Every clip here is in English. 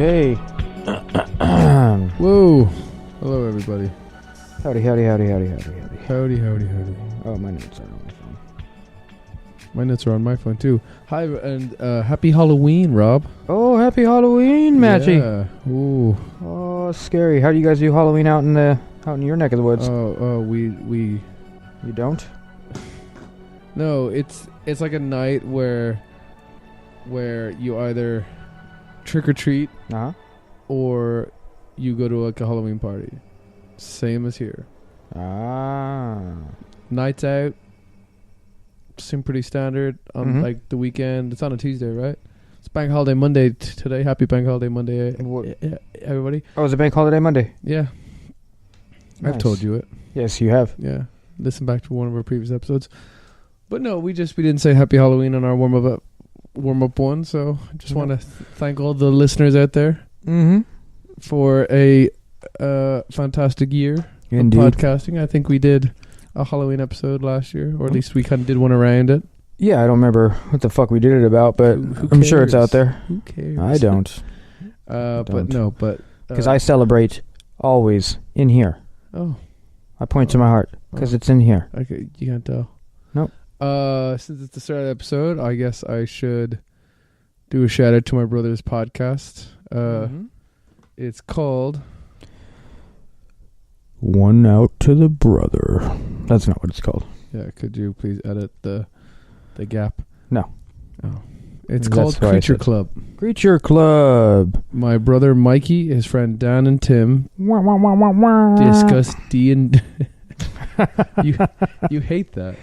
Okay. Whoa. Hello, everybody. Howdy. Howdy. Oh, my notes are on my phone. My notes are on my phone, too. Hi, and happy Halloween, Rob. Oh, happy Halloween, Matchy. Yeah. Ooh. Oh, scary. How do you guys do Halloween out in your neck of the woods? We... You don't? No, it's like a night where you either trick or treat Uh-huh. or you go to like a Halloween party. Same as here. Ah. Nights out seem pretty standard on like the weekend. It's on a Tuesday, right? It's Bank Holiday Monday today. Happy Bank Holiday Monday, everybody. Oh, is it Bank Holiday Monday? Yeah. Nice. I've told you it. Yes, you have. Yeah. Listen back to one of our previous episodes. But no, we didn't say happy Halloween on our warm up one, so I just want to thank all the listeners out there for a fantastic year Indeed. of podcasting. I think we did a Halloween episode last year, or at least we kind of did one around it. Yeah, I don't remember what the fuck we did it about, but I'm sure it's out there. Who cares? I don't. But Because I celebrate always in here. Oh. I point to my heart because it's in here. Okay, you can't tell. Nope. Since it's the start of the episode, I guess I should do a shout out to my brother's podcast. It's called One Out to the Brother. That's not what it's called. Yeah, could you please edit the gap? No. Oh. It's That's called what I Creature said. Club. Creature Club. My brother Mikey, his friend Dan and Tim discuss D&D. You hate that.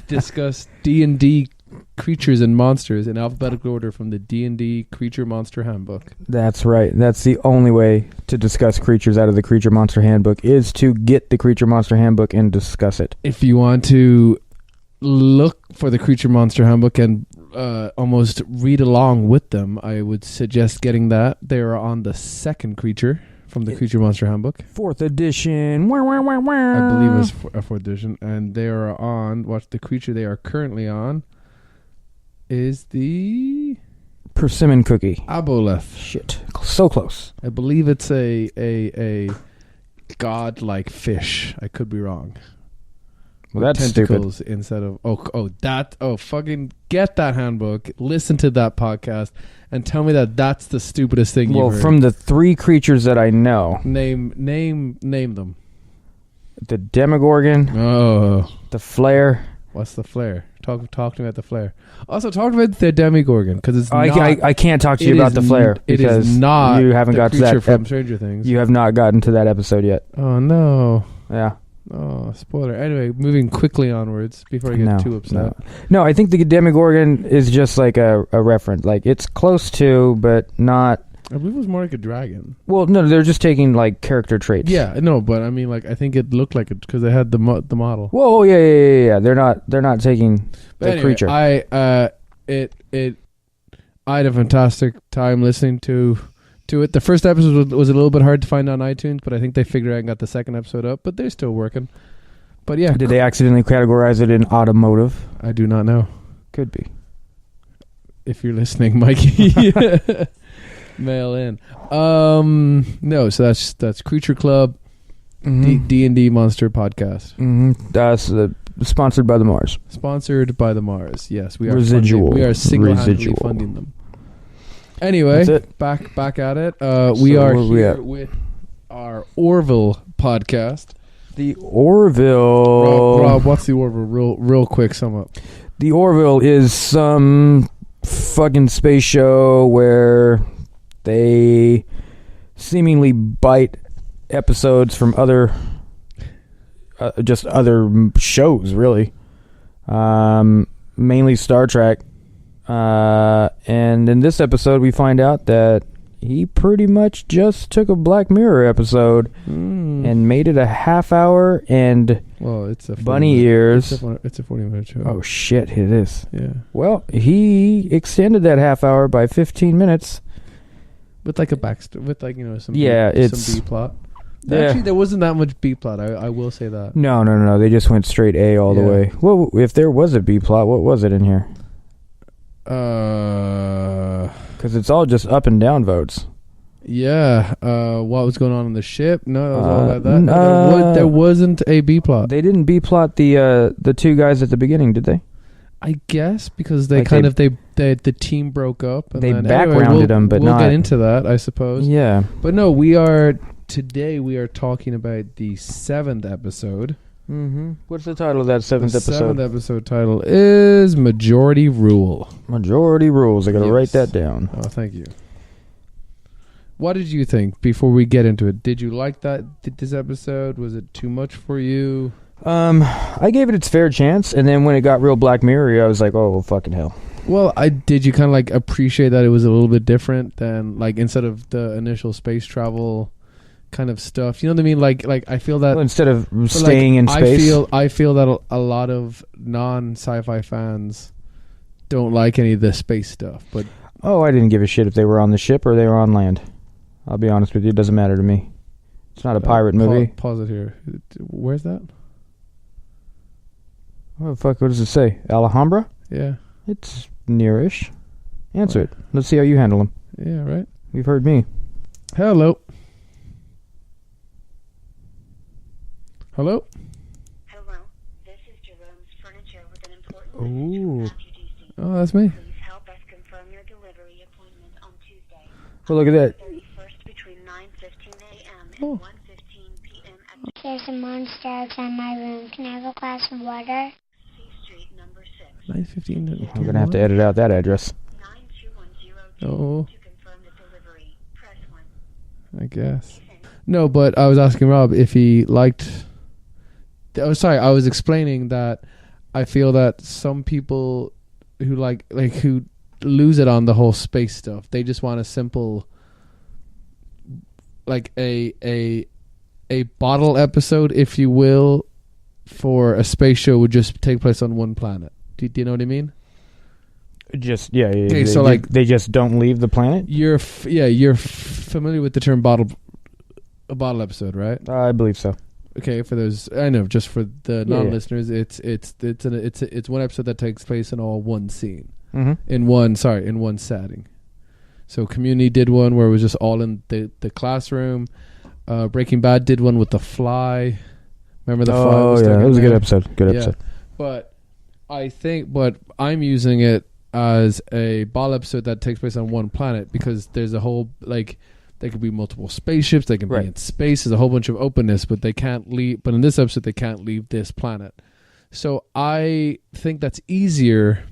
Discuss D&D creatures and monsters in alphabetical order from the D&D Creature Monster Handbook. That's right. That's the only way to discuss creatures out of the Creature Monster Handbook is to get the Creature Monster Handbook and discuss it. If you want to look for the Creature Monster Handbook and almost read along with them, I would suggest getting that. They are on the second creature from the Creature Monster Handbook. 4th edition. I believe it's a 4th edition. And they are on, the creature they are currently on is the Persimmon cookie. Aboleth. Shit. So close. I believe it's a god-like fish. I could be wrong. Well, that's tentacles stupid. Instead of fucking get that handbook, listen to that podcast, and tell me that's the stupidest thing you've heard. From the 3 creatures that I know, name them. the Demogorgon, the Flare. What's the Flare? Talk to me about the Flare. Also, talk about the Demogorgon because it's I can't talk to you about the Flare it because is not you haven't got to that from Stranger Things. You have not gotten to that episode yet. Oh no. Yeah. Oh, spoiler. Anyway, moving quickly onwards before I get too upset. No, I think the Demogorgon is just like a reference. Like, it's close to, but not... I believe it was more like a dragon. Well, no, they're just taking, like, character traits. Yeah, no, but I mean, like, I think it looked like it because they had the model. Whoa, yeah. They're not taking the creature. I had a fantastic time listening to it. The first episode was a little bit hard to find on iTunes, but I think they figured out and got the second episode up, but they're still working. But yeah. Did they accidentally categorize it in automotive? I do not know. Could be. If you're listening, Mikey, mail in. No, so that's Creature Club, D&D Monster Podcast. That's sponsored by the Mars. Sponsored by the Mars. Yes, we are Residual. We are single-handedly funding them. Anyway, back at it. We are here with our Orville podcast. The Orville. Rob, what's the Orville? Real quick sum up. The Orville is some fucking space show where they seemingly bite episodes from other shows, really. Mainly Star Trek. And in this episode, we find out that he pretty much just took a Black Mirror episode and made it a half hour and it's a bunny ears. It's a 40-minute show. Oh, shit, it is. Yeah. Well, he extended that half hour by 15 minutes. With like a backstory, with like, some B plot. Actually, there wasn't that much B plot. I will say that. No. They just went straight A all the way. Well, if there was a B plot, what was it in here? Because it's all just up and down votes. Yeah. What was going on in the ship? No, it was all about that. There wasn't a B plot. They didn't B plot the two guys at the beginning, did they? I guess because they Like the team broke up. And they then, backgrounded them, but we'll not. get into that, I suppose. Yeah. But no, today we are talking about the 7th episode. Mm-hmm. What's the title of that 7th episode? The 7th episode title is Majority Rule. Majority Rules. I gotta write that down. Oh, thank you. What did you think before we get into it? Did you like this episode? Was it too much for you? I gave it its fair chance, and then when it got real Black Mirror, I was like, oh, fucking hell. Well, did you kind of like appreciate that it was a little bit different than like instead of the initial space travel kind of stuff? You know what I mean? Like I feel that instead of staying in space, I feel that a lot of non-sci-fi fans don't like any of the space stuff. But I didn't give a shit if they were on the ship or they were on land. I'll be honest with you, it doesn't matter to me. It's not a pirate movie. Pause it here. Where's that? What the fuck? What does it say? Alhambra? Yeah. It's nearish. Answer it. Let's see how you handle them. Yeah, right. You've heard me. Hello. Hello. Hello. This is Jerome's Furniture with an important message from Matthew DC. Oh, that's me. Please help us confirm your delivery appointment on Tuesday. Well, look at that. 31st between 9:15 a.m. and Oh. 1:15 p.m. at There's a monster outside my room. Can I have a glass of water? C Street, number 6. 9:15. I'm gonna have to edit out that address. 92102 Oh. to confirm the delivery. Press 1. I guess. No, but I was asking Rob if he liked... Oh, sorry. I was explaining that I feel that some people who who lose it on the whole space stuff, they just want a simple, like a bottle episode, if you will, for a space show would just take place on one planet. Do you know what I mean? Just yeah. Okay, so like they just don't leave the planet. You're familiar with the term a bottle episode, right? I believe so. Okay, for those, I know, just for the non-listeners, it's one episode that takes place in all one scene, in one setting. So Community did one where it was just all in the classroom. Breaking Bad did one with the fly. Remember the fly? Oh yeah, it was a good episode. Good episode. But I'm using it as a ball episode that takes place on one planet because there's a whole there could be multiple spaceships. They can be in space. There's a whole bunch of openness, but they can't leave. But in this episode, they can't leave this planet. So I think that's easier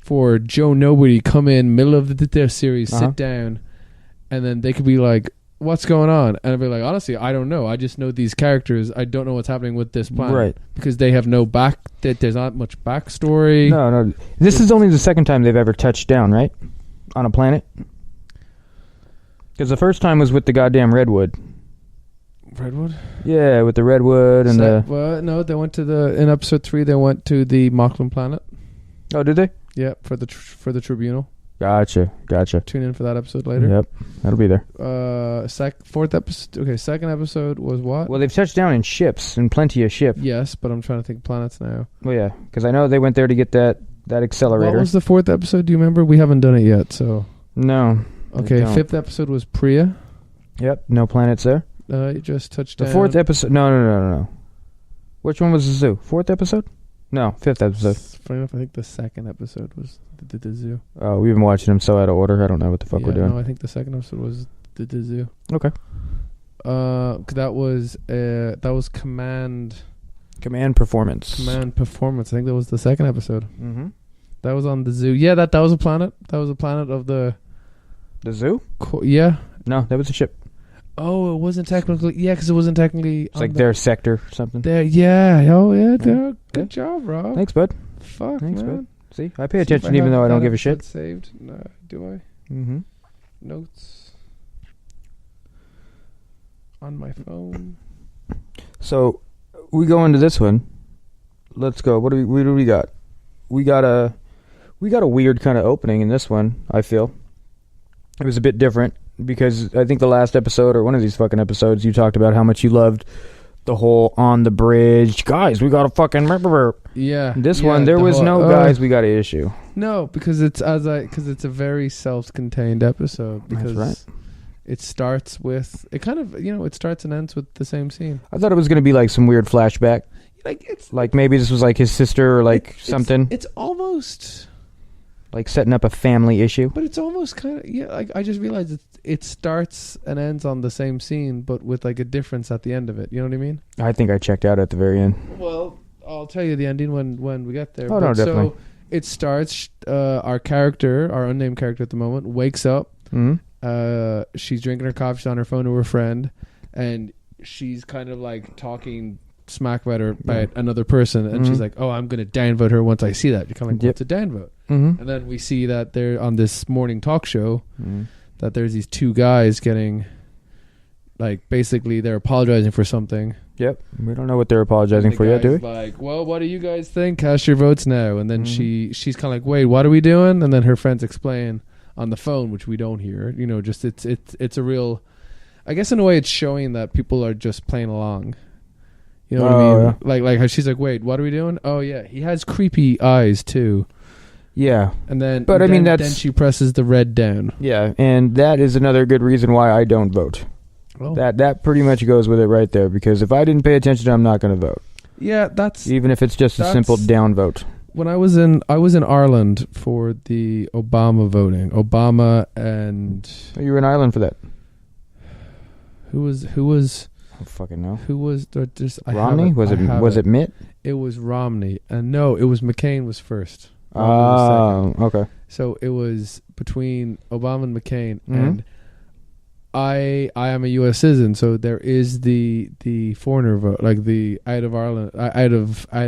for Joe Nobody come in middle of their series, sit down, and then they could be like, "What's going on?" And I'd be like, "Honestly, I don't know. I just know these characters. I don't know what's happening with this planet, right? Because they have no there's not much backstory." No. This is only the second time they've ever touched down, right, on a planet. Because the first time was with the goddamn redwood. Redwood? Yeah, with the redwood and Well, no, they went in episode 3. They went to the Mocklin planet. Oh, did they? Yeah, for the tribunal. Gotcha. Tune in for that episode later. Yep, that'll be there. Fourth episode. Okay, second episode was what? Well, they've touched down in ships, in plenty of ships. Yes, but I'm trying to think planets now. Well, yeah, because I know they went there to get that accelerator. What was the fourth episode? Do you remember? We haven't done it yet, so no. Okay, fifth episode was Priya. Yep, no planets there. You just touched down. The fourth episode. No. Which one was the zoo? Fourth episode? No, fifth episode. Funny enough, I think the second episode was the zoo. Oh, we've been watching them so out of order. I don't know what the fuck we're doing. No, I think the second episode was the zoo. Okay. That was Command Performance. Command Performance. I think that was the second episode. Mm-hmm. That was on the zoo. Yeah, that was a planet. That was a planet of the zoo. Yeah. No, that was a ship. Oh, it wasn't technically. Yeah, because it wasn't technically. It's like their sector or something. There. Yeah. Oh, yeah. Good job, Rob. Thanks, bud. Fuck, Thanks, man. bud. See, I pay attention even though I don't give a shit. Saved? No, do I? Mm-hmm. Notes on my phone. So we go into this one. Let's go. What do we got? We got a weird kind of opening in this one. I feel it was a bit different because I think the last episode or one of these fucking episodes you talked about how much you loved the whole on the bridge guys. We got a fucking yeah. This one there was no guys. We got an issue. No, because it's a very self-contained episode. Because that's right. it starts with it kind of it starts and ends with the same scene. I thought it was going to be like some weird flashback. Like it's Like maybe this was like his sister or like something. It's almost Like setting up a family issue. but it's almost kind of like I just realized it starts and ends on the same scene, but with like a difference at the end of it. You know what I mean? I think I checked out at the very end. Well, I'll tell you the ending when we get there. Oh, no, definitely. So it starts. Our character, our unnamed character at the moment, wakes up. Mm-hmm. She's drinking her coffee. She's on her phone to her friend, and she's kind of like talking smack about another person, and she's like, "Oh, I'm gonna downvote her once I see that." You're kind of like, "What's a downvote?" Mm-hmm. And then we see that they're on this morning talk show. That there's these two guys getting, like, basically they're apologizing for something. Yep. We don't know what they're apologizing for yet, do we? Like, well, what do you guys think? Cast your votes now. And then she's kind of like, wait, what are we doing? And then her friends explain on the phone, which we don't hear. Just it's a real. I guess in a way, it's showing that people are just playing along. You know what I mean? Yeah. Like how she's like, wait, what are we doing? Oh yeah, he has creepy eyes too. Yeah. And then, But I mean, then that's she presses the red down. Yeah, and that is another good reason why I don't vote. Oh. That pretty much goes with it right there, because if I didn't pay attention, I'm not going to vote. Yeah, that's Even if it's just a simple down vote. when I was in Ireland for the Obama voting. Obama and You were in Ireland for that. who was I don't fucking know. who was there just Romney? Was it Mitt? It was Romney. And no, it was McCain was first. Oh, okay. So it was between Obama and McCain, and I am a U.S. citizen, so there is the foreigner vote, like the out of Ireland, out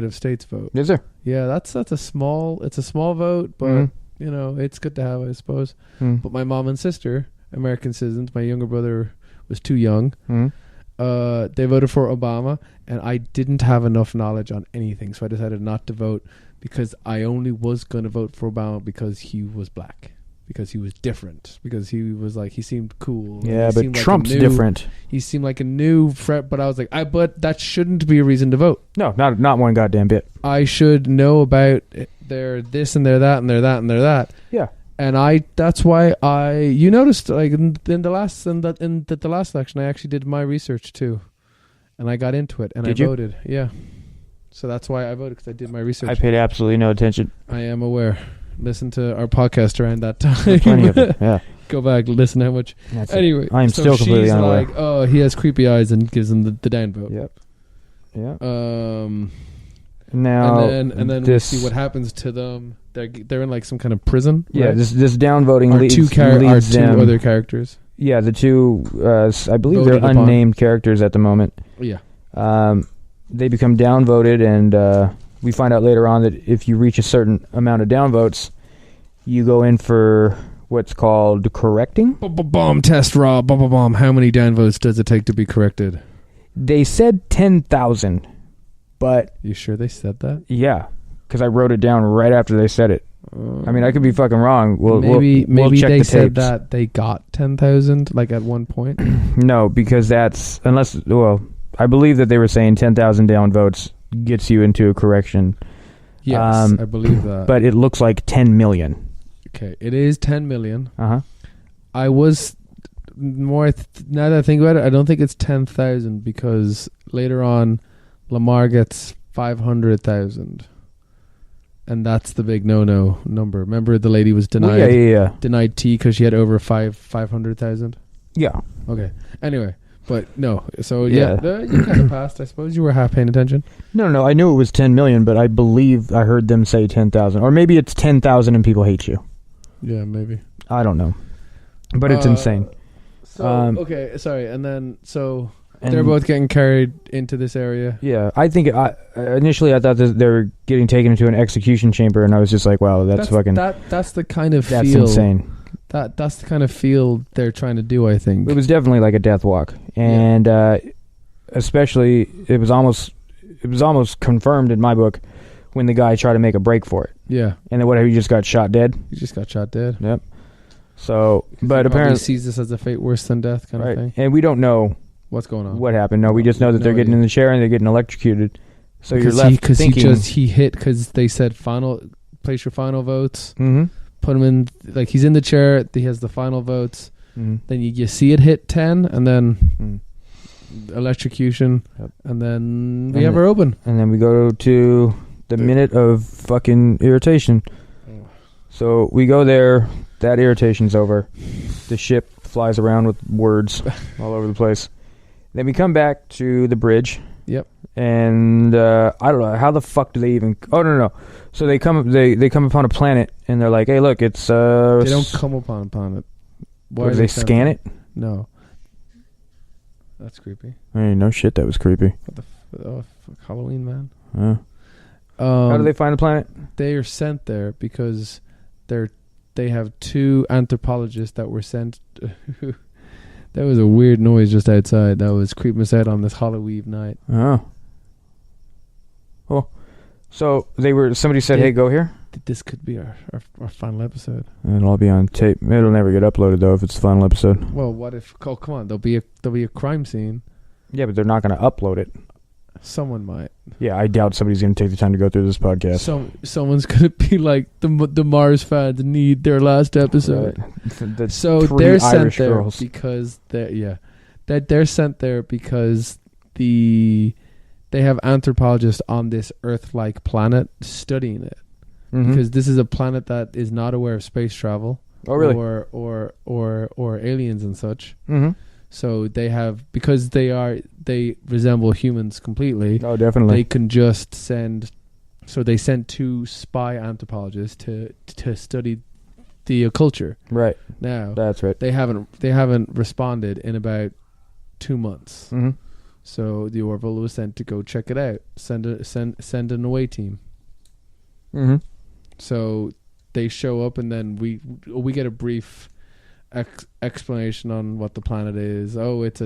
of states vote. Is there? Yeah, that's a small vote, but it's good to have, I suppose. But my mom and sister, American citizens, my younger brother was too young. They voted for Obama, and I didn't have enough knowledge on anything, so I decided not to vote. Because I only was going to vote for Obama because he was black. Because he was different. Because he was like, he seemed cool. Yeah, but Trump's different. He seemed like a new threat, but I was like, but that shouldn't be a reason to vote. No, not one goddamn bit. I should know about their this and their that and their that and their that. Yeah. And that's why you noticed, like, in the last election, I actually did my research too. And I got into it, and did I you? voted. Yeah. So that's why I voted, because I did my research. I paid absolutely no attention. I am aware. Listen to our podcast around that time. Plenty of it, yeah. Go back, listen how much. That's anyway, I am so still completely unaware. Like, oh, he has creepy eyes, and gives him the down vote. Yep. Yeah. Now, and then we see what happens to them. They're in like some kind of prison. Yeah, right? this downvoting our leads two them. other characters. Yeah, the two. I believe Voted they're upon. unnamed characters at the moment. Yeah. They become downvoted, and we find out later on that if you reach a certain amount of downvotes, you go in for what's called correcting. Bomb test, Rob. Bomb. How many downvotes does it take to be corrected? They said 10,000, but you sure they said that? Yeah, because I wrote it down right after they said it. I mean, I could be fucking wrong. Maybe check they the said tapes. that they got 10,000, like at one point. No, because that's I believe that they were saying 10,000 downvotes gets you into a correction. Yes, I believe that. But it looks like 10 million. Okay, it is 10 million. Uh-huh. I was more now that I think about it, I don't think it's 10,000, because later on Lamar gets 500,000. And that's the big no number. Remember the lady was denied denied tea because she had over 500,000? Yeah. Okay. Anyway, but no. So you kind of passed. I suppose you were half paying attention. No. I knew it was 10 million, but I believe I heard them say 10,000. Or maybe it's 10,000 and people hate you. Yeah, maybe. I don't know. But it's insane. So, okay, sorry. And then, they're both getting carried into this area. Yeah, I think initially I thought that they were getting taken into an execution chamber, and I was just like, "Wow, that's fucking." That's the kind of that's feel. Insane. That's the kind of feel they're trying to do. I think it was definitely like a death walk, and especially it was almost confirmed in my book when the guy tried to make a break for it. Yeah, and then whatever, he just got shot dead. He just got shot dead. Yep. So, but he apparently sees this as a fate worse than death kind of thing, and we don't know what's going on. What happened? No, we just know that they're getting in the chair and they're getting electrocuted. So you're left thinking he hit because they said place your final votes. Mm-hmm. Put him in, like, he's in the chair. He has the final votes. Mm. Then you see it hit 10, and then electrocution, and then we have her open. And then we go to the minute of fucking irritation. So we go there. That irritation's over. The ship flies around with words all over the place. Then we come back to the bridge. Yep. And I don't know how the fuck do they even? Oh no. So they come upon a planet and they're like, hey, look, it's They don't come upon it. Why do they scan it? No. That's creepy. Hey, no shit, that was creepy. What the fuck, Halloween, man. How do they find the planet? They are sent there because they have 2 anthropologists that were sent. That was a weird noise just outside. That was creeping us out on this Halloween night. Oh. Well, so somebody said, hey, go here. This could be our final episode. It'll all be on tape. It'll never get uploaded though if it's the final episode. Well, what if? Oh, come on! There'll be a crime scene. Yeah, but they're not going to upload it. Someone might. Yeah, I doubt somebody's going to take the time to go through this podcast. Someone's going to be like the Mars fans need their last episode. Right. So they're sent Irish there girls. because they're sent there because they have anthropologists on this Earth-like planet studying it. Mm-hmm. Because this is a planet that is not aware of space travel. Oh, really? Or aliens and such. Mm-hmm. So because they resemble humans completely. Oh, definitely. They can just send. So they sent 2 spy anthropologists to study the culture. Right. Now That's right. they haven't responded in about 2 months. Mm-hmm. So the Orville was sent to go check it out. Send an away team. Mm-hmm. So they show up, and then we get a brief explanation on what the planet is. Oh, it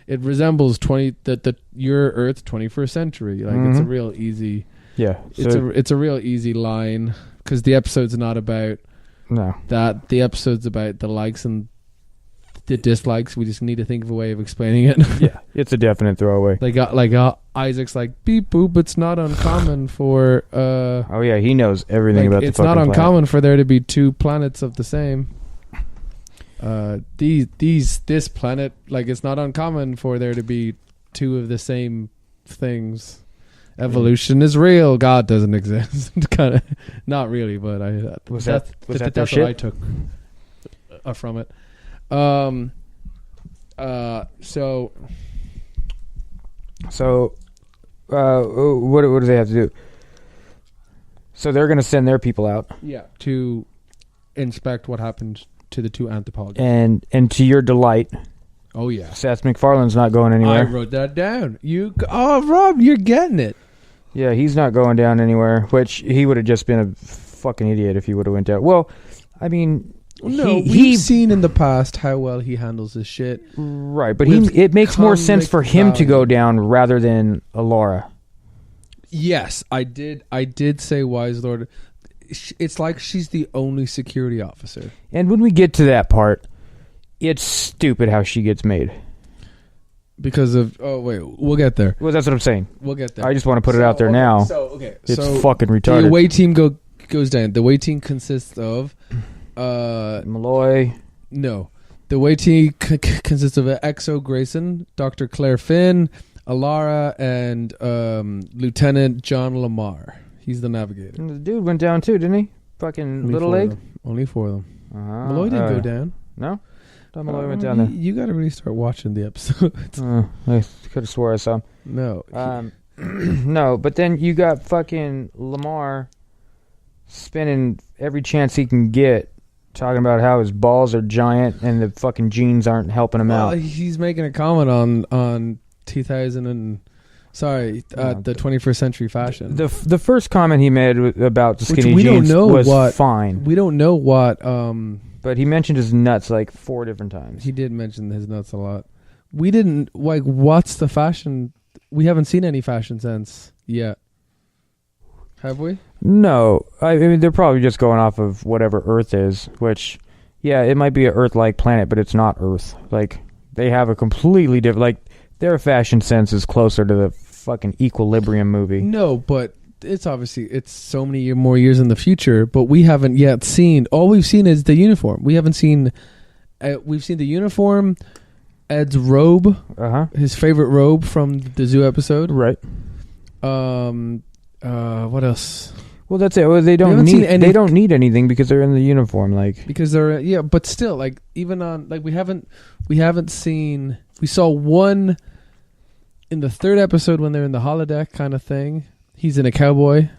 resembles your Earth 21st century. Like it's a real easy. Yeah, it's a real easy line because the episode's not about that. The episode's about the likes and the dislikes. We just need to think of a way of explaining it. Yeah, it's a definite throwaway. Isaac's like beep boop. It's not uncommon for. Oh yeah, he knows everything about the it's fucking not uncommon planet. for there to be 2 planets of the same. This planet, like, it's not uncommon for there to be 2 of the same things. Evolution is real. God doesn't exist. Kind of, not really, but that's their what shit? I took from it. So, what do they have to do? So they're going to send their people out. Yeah, to inspect what happened to the 2 anthropologists. And to your delight, Oh yeah, Seth MacFarlane's not going I anywhere. wrote that down. Rob, you're getting it. Yeah, he's not going down anywhere. Which he would have just been a fucking idiot if he would have went down. Well, I mean, No, we've seen in the past how well he handles his shit. Right, but it makes more sense for him to go down rather than Alara. Yes, I did say Wise Lord. It's like she's the only security officer. And when we get to that part, it's stupid how she gets made. Because of... Oh, wait. We'll get there. Well, that's what I'm saying. We'll get there. I just want to put it out there now. It's fucking retarded. The away team goes down. The away team consists of... Malloy. No. The away team consists of Exo Grayson, Dr. Claire Finn, Alara, and Lieutenant John Lamar. He's the navigator. And the dude went down too, didn't he? Fucking Only little 4 leg? of them. Only 4 of them. Malloy didn't go down. No? Thought Malloy went down there. You got to really start watching the episodes. I could have swore I saw him. No. No, but then you got fucking Lamar spending every chance he can get talking about how his balls are giant and the fucking jeans aren't helping him out. He's making a comment on 2000 and... Sorry, the 21st century fashion. The first comment he made about the skinny we jeans don't know was fine. We don't know what... but he mentioned his nuts like 4 different times. He did mention his nuts a lot. We didn't... Like, what's the fashion... We haven't seen any fashion sense yet. Have we? No. I mean, they're probably just going off of whatever Earth is, which, yeah, it might be an Earth-like planet, but it's not Earth. Like, they have a completely different... Like, their fashion sense is closer to the fucking Equilibrium movie. No, but it's obviously... It's so many more years in the future, but we haven't yet seen... All we've seen is the uniform. We haven't seen we've seen the uniform, Ed's robe, his favorite robe from the zoo episode. Right. What else? Well, that's it. Well, they don't need anything because they're in the uniform, like because they're but still, like even on like we haven't seen. We saw one in the third episode when they're in the holodeck kind of thing. He's in a cowboy,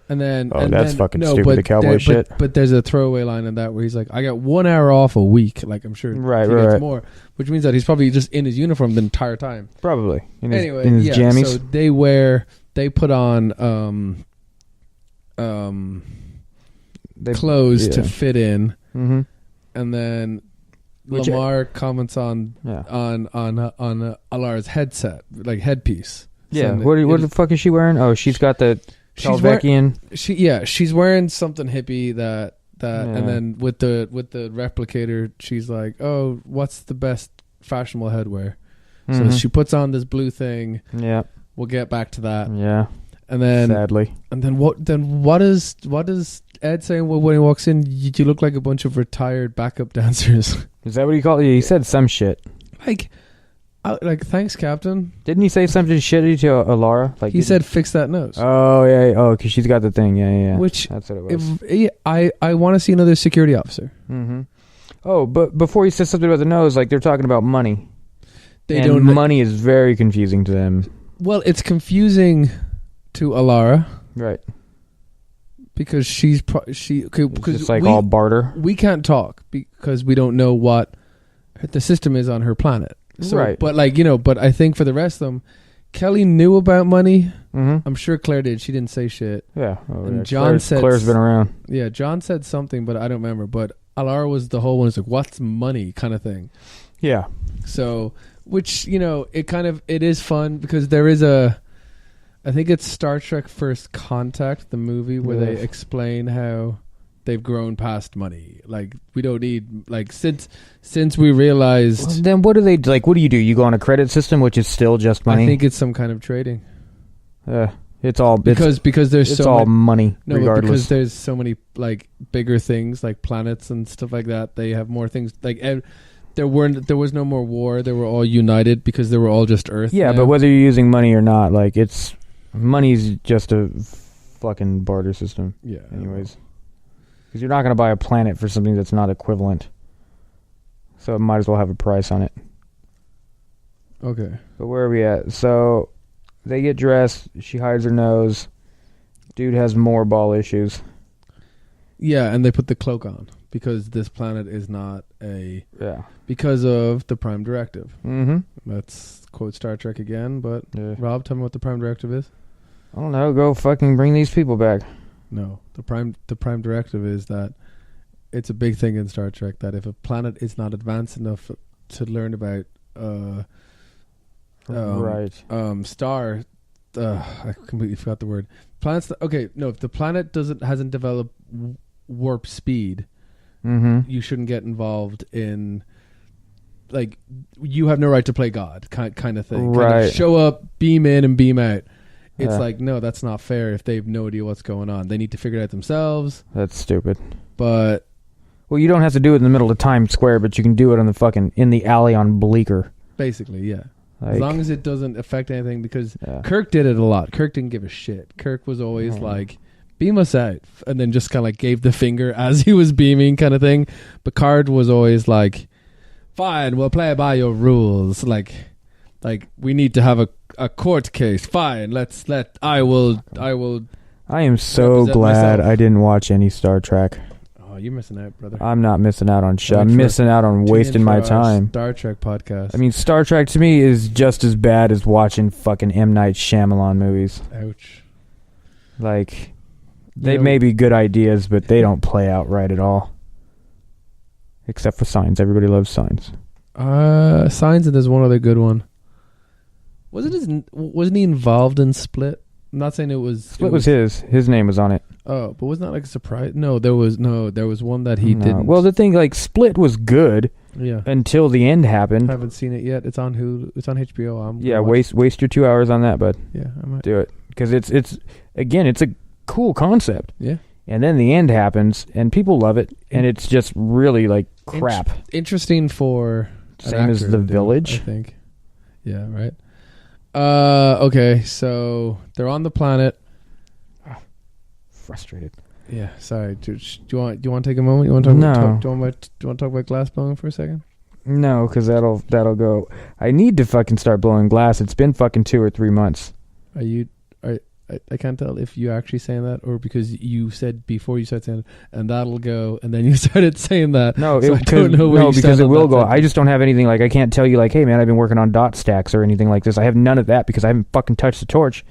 and then that's fucking stupid. The cowboy shit. But there's a throwaway line in that where he's like, "I got 1 hour off a week." Like I'm sure he gets more, which means that he's probably just in his uniform the entire time. Probably in his So jammies. they put on clothes to fit in, and then Lamar comments on Alara's headset, like headpiece. Yeah, what the fuck is she wearing? Oh, she's got the Calveckian. She's wearing something hippie that, and then with the replicator, she's like, "Oh, what's the best fashionable headwear?" So she puts on this blue thing. Yeah, we'll get back to that. Yeah. And then, sadly, what does Ed say when he walks in? You look like a bunch of retired backup dancers. Is that what he called it? He said some shit. Like thanks, Captain. Didn't he say something shitty to Alara? Like he said, fix that nose. Oh yeah. Oh, because she's got the thing. Yeah. Which that's what it was. I want to see another security officer. Mm-hmm. Oh, but before he says something about the nose, like they're talking about money. Money is very confusing to them. Well, it's confusing to Alara, right? Because because it's like all barter. We can't talk because we don't know what the system is on her planet. So, right. But but I think for the rest of them, Kelly knew about money. Mm-hmm. I'm sure Claire did. She didn't say shit. Yeah. And John said Claire's been around. Yeah, John said something, but I don't remember. But Alara was the whole one. It's like, what's money kind of thing. Yeah. So, which it is fun because there is I think it's Star Trek First Contact, the movie, where they explain how they've grown past money. Like we don't need since we realized. Well, then what do they like? What do? You go on a credit system, which is still just money. I think it's some kind of trading. It's all because there's it's all money. No, regardless. but because there's so many like bigger things like planets and stuff like that. They have more things like. There was no more war. They were all united because they were all just Earth. Yeah, now. but whether you're using money or not, like money's just a fucking barter system. Yeah. Anyways, because you're not going to buy a planet for something that's not equivalent. So it might as well have a price on it. Okay. But where are we at? So they get dressed. She hides her nose. Dude has more ball issues. Yeah, and they put the cloak on because this planet is not because of the Prime Directive. Mm-hmm. Let's quote Star Trek again, but Rob, tell me what the Prime Directive is. I don't know. Go fucking bring these people back. No, the Prime Directive is that it's a big thing in Star Trek that if a planet is not advanced enough to learn about star, I completely forgot the word. Planets. If the planet hasn't developed warp speed, you shouldn't get involved in. Like you have no right to play God, kind of thing. Right. Kind of show up, beam in, and beam out. It's like, no, that's not fair. If they have no idea what's going on, they need to figure it out themselves. That's stupid. But you don't have to do it in the middle of Times Square, but you can do it on in the alley on Bleecker. Basically, yeah. As long as it doesn't affect anything, because Kirk did it a lot. Kirk didn't give a shit. Kirk was always like, beam us out, and then just kind of like gave the finger as he was beaming, kind of thing. Picard was always like, fine, we'll play by your rules. Like we need to have a court case. Fine, I am so glad myself. I didn't watch any Star Trek. Oh, you're missing out, brother. I'm not missing out on shit. I'm missing out on wasting my time. Star Trek podcast. I mean, Star Trek to me is just as bad as watching fucking M. Night Shyamalan movies. Ouch. Like, they may be good ideas, but they don't play out right at all. Except for Signs. Everybody loves Signs. Signs, and there's one other good one. Wasn't he involved in Split? I'm not saying it was... Split was his. His name was on it. Oh, but wasn't that like a surprise? No, there was one that he didn't. Well, the thing, like, Split was good until the end happened. I haven't seen it yet. It's on Hulu. It's on HBO. Waste your 2 hours on that, bud. Yeah, I might. Do it. Because it's a cool concept. Yeah. And then the end happens, and people love it, and it's just really, like, crap. Interesting for an Same as actor The to do, Village. I think. Yeah, right. Okay, so they're on the planet. Frustrated. Yeah, sorry. Do you want to take a moment? You want to talk No. about, do you want to talk about glass blowing for a second? No, because that'll go. I need to fucking start blowing glass. It's been fucking 2 or 3 months. I can't tell if you actually saying that or because you said before you started saying it, and that'll go, and then you started saying that. No, so I don't know where you because stand it on will that go. sentence. I just don't have anything like I can't tell you like, hey man, I've been working on dot stacks or anything like this. I have none of that because I haven't fucking touched the torch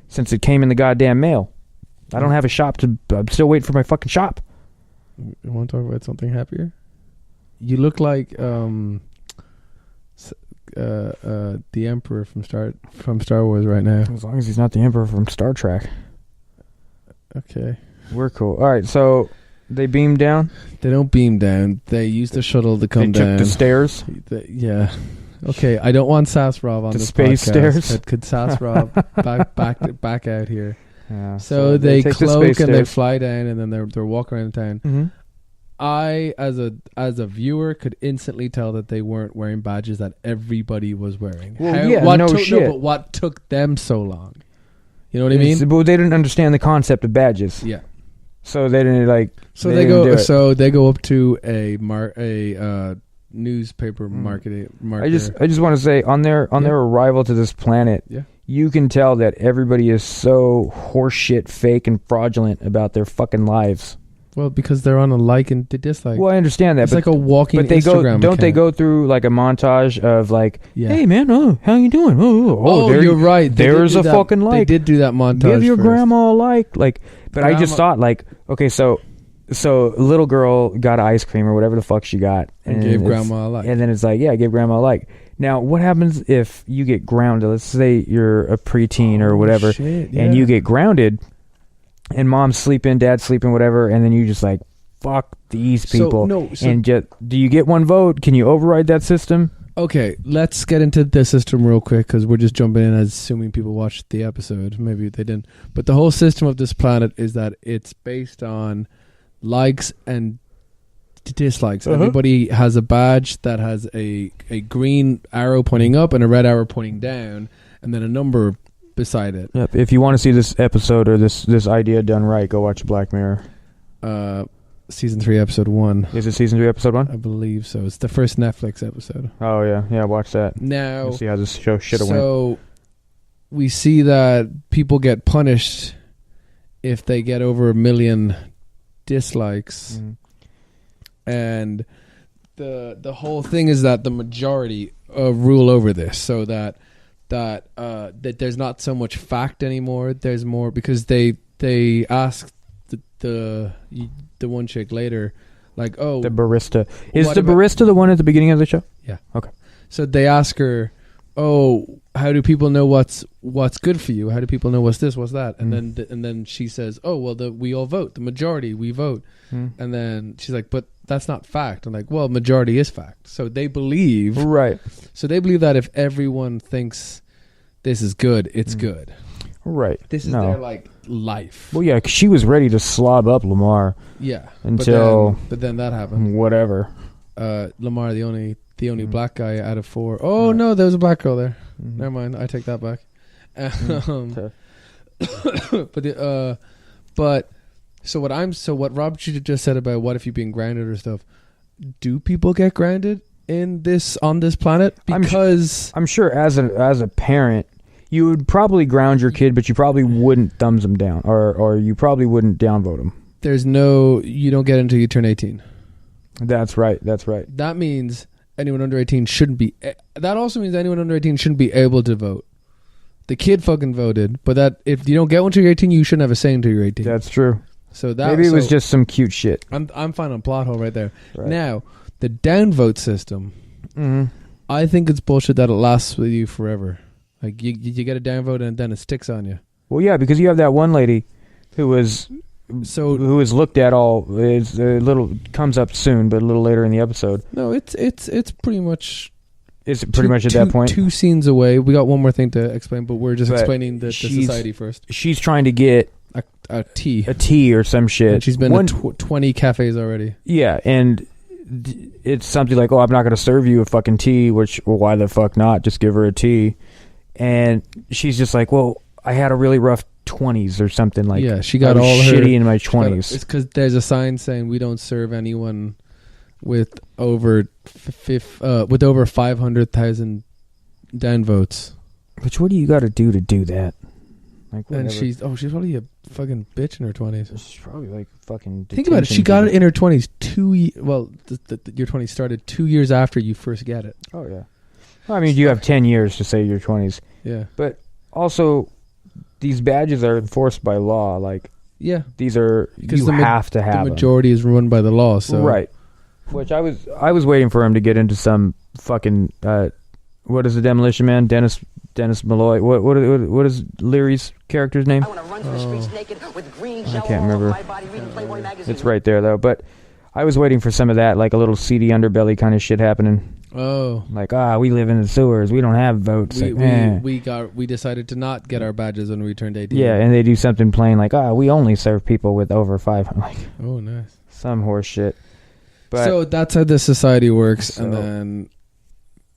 since it came in the goddamn mail. I don't have a shop to. I'm still waiting for my fucking shop. You want to talk about something happier? You look like the Emperor from Star Wars right now. As long as he's not the Emperor from Star Trek, Okay. we're cool. All right, so they beam down. They don't beam down. They use the shuttle to come They down. took the stairs. Yeah. Okay, I don't want Sass Rob on The this space podcast. stairs? Could Sass Rob back out here? Yeah, So they take the cloak space and they stairs. fly down, and then they're walking around town. Mm-hmm. I, as a viewer, could instantly tell that they weren't wearing badges that everybody was wearing. Well, yeah, no shit. but what took them so long? You know what I mean? But they didn't understand the concept of badges. Yeah. So they didn't like. So they they didn't do go. it. So they go up to a newspaper marketer. I just want to say on their arrival to this planet, Yeah. you can tell that everybody is so horseshit, fake, and fraudulent about their fucking lives. Well, because they're on a like and dislike. Well, I understand that, It's but like a walking but they Instagram don't they account. go through like a montage of like, Yeah. hey man, oh how you doing? Oh, there you're right. They did There's do a that. fucking They like. did do that montage. Give your first. grandma a like. But I just thought like, okay, so little girl got ice cream or whatever the fuck she got, And gave it's- grandma a like. and then it's like, yeah, give grandma a like. Now, what happens if you get grounded? Let's say you're a preteen or whatever, Shit, and yeah. you get grounded, and mom's sleeping, dad's sleeping, whatever, and then you just like, fuck these people. And just, do you get one vote? Can you override that system? Okay, let's get into the system real quick because we're just jumping in as assuming people watched the episode. Maybe they didn't. But the whole system of this planet is that it's based on likes and dislikes. Everybody has a badge that has a green arrow pointing up and a red arrow pointing down, and then a number beside it. Yep. If you want to see this episode or this idea done right, go watch Black Mirror. Season 3, episode 1. Is it season 3, episode 1? I believe so. It's the first Netflix episode. Oh yeah, watch that. Now, You'll see how this show should have went. so we see that people get punished if they get over 1 million dislikes, and the whole thing is that the majority rule over this, so that there's not so much fact anymore. There's more because they ask the one chick later, like, oh, The barista is what the about- barista the one at the beginning of the show? Yeah. Okay. So they ask her, oh, how do people know what's good for you? How do people know what's this, what's that? And then she says, oh, well, we all vote. The majority, we vote. And then she's like, but that's not fact. I'm like, well, majority is fact. So they believe. Right. So they believe that if everyone thinks this is good, it's good. Right. This is their, like, life. Well, yeah, 'cause she was ready to slob up Lamar Yeah. until But then that happened. whatever. Lamar, the only black guy out of 4. Oh, no, there was a black girl there. Never mind. I take that back. But so what Rob just said about what if you're being grounded or stuff, do people get grounded on this planet? Because I'm sure as a parent, you would probably ground your kid, but you probably wouldn't thumbs them down, or you probably wouldn't downvote them. you don't get until you turn 18. That's right. That means anyone under 18 shouldn't be. That also means anyone under 18 shouldn't be able to vote. The kid fucking voted, but that if you don't get one till you're 18, you shouldn't have a say until you're 18. That's true. So that Maybe it was just some cute shit. I'm finding a plot hole right there. Right. Now, the downvote system, I think it's bullshit that it lasts with you forever. Like you get a downvote and then it sticks on you. Well, yeah, because you have that one lady who was looked at all. It's a little comes up soon, but a little later in the episode. No, it's pretty much. Is it pretty much at that point? 2 scenes away. We got one more thing to explain, but we're just But explaining the society first. She's trying to get A tea. a tea or some shit. And she's been to 20 cafes already. Yeah, and it's something like, oh, I'm not going to serve you a fucking tea, which, well, why the fuck not? Just give her a tea. And she's just like, well, I had a really rough 20s or something. Like, yeah, she got I was all shitty her, in my 20s. It's because there's a sign saying we don't serve anyone with over with over 500,000 downvotes. Which, what do you got to do that? Like, whatever. And she's probably a fucking bitch in her 20s. She's probably like fucking. Think about it. She got it in her 20s. Your 20s started 2 years after you first get it. Oh yeah. Well, I mean, you have 10 years to say your 20s. Yeah. But also, these badges are enforced by law. Like, yeah, these are you have to have the majority is run by the law. So right. Which I was waiting for him to get into some fucking what is the Demolition Man? Dennis Malloy. What is Leary's character's name? I want to run through the streets naked with green gel I can't all over remember. my body, reading Playboy magazine. It's right there though. But I was waiting for some of that, like a little seedy underbelly kind of shit happening. Oh, Like, we live in the sewers. We don't have votes. we decided to not get our badges when we turned 18. Yeah, and they do something plain like, we only serve people with over 500. Like, Oh, nice. some horse shit. But, So that's how this society works, So, and then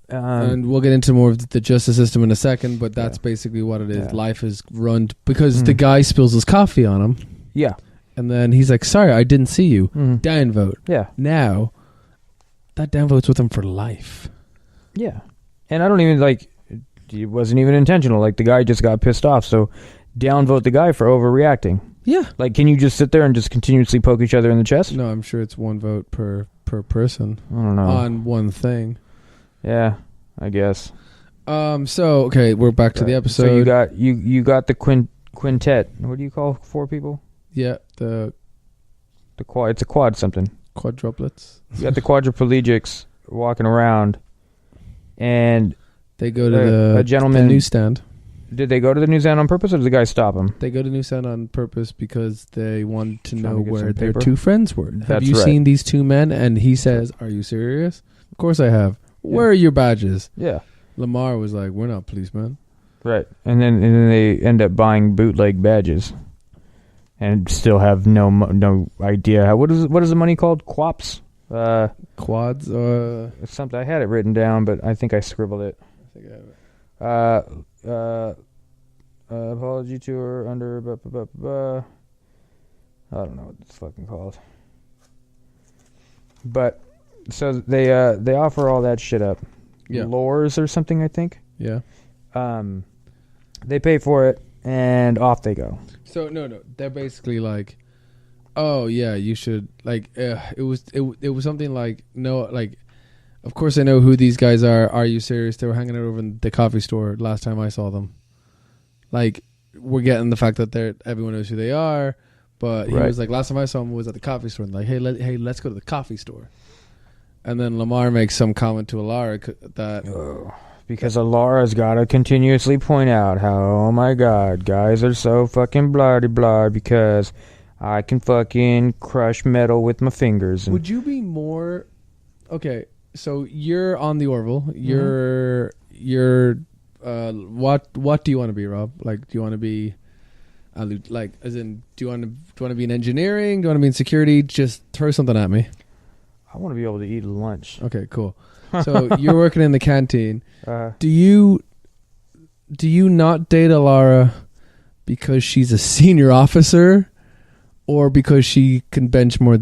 and we'll get into more of the justice system in a second. But that's basically what it is. Yeah. Life is run because the guy spills his coffee on him, yeah. and then he's like, "Sorry, I didn't see you." Mhm. Downvote. Yeah. Now, that downvote's with him for life. Yeah. And I don't even, like, it wasn't even intentional. Like, the guy just got pissed off, so downvote the guy for overreacting. Yeah. Like, can you just sit there and just continuously poke each other in the chest? No, I'm sure it's one vote per person I don't know. on one thing. Yeah, I guess. So okay, we're back to the episode. So you got the quintet. What do you call 4 people? Yeah, the The quad. It's a quad something. quadruplets. You got the quadriplegics walking around, and They go to a gentleman. the newsstand. Did they go to the newsstand on purpose, or did the guy stop him? They go to newsstand on purpose because they wanted to Trying know to get where some their paper? 2 friends were. Have That's you right. seen these 2 men? And he says, "Are you serious?" Of course I have. Where are your badges? Yeah, Lamar was like, "We're not policemen." right. And then they end up buying bootleg badges, and still have no idea how. What is the money called? Quaps. Quads. It's something I had it written down, but I think I scribbled it. I think I have it. Apology tour under. I don't know what it's fucking called. But so they offer all that shit up. Yeah. Lures or something, I think. Yeah. They pay for it and off they go. So no, they're basically like, "Oh yeah, you should like." It was something like, "No, like, of course I know who these guys are. Are you serious? They were hanging out over in the coffee store last time I saw them. Like, we're getting the fact that everyone knows who they are, but he Right. was like, last time I saw him was at the coffee store. And like, hey, let's go to the coffee store." And then Lamar makes some comment to Alara that Because Alara's got to continuously point out how, oh my god, guys are so fucking blah because I can fucking crush metal with my fingers. And would you be more okay? So you're on the Orville. You're what do you want to be, Rob? Like, do you want to be like, as in, do you want to be in engineering? Do you want to be in security? Just throw something at me. I want to be able to eat lunch. Okay, cool. So you're working in the canteen. Uh, Do you not date Alara because she's a senior officer, or because she can bench more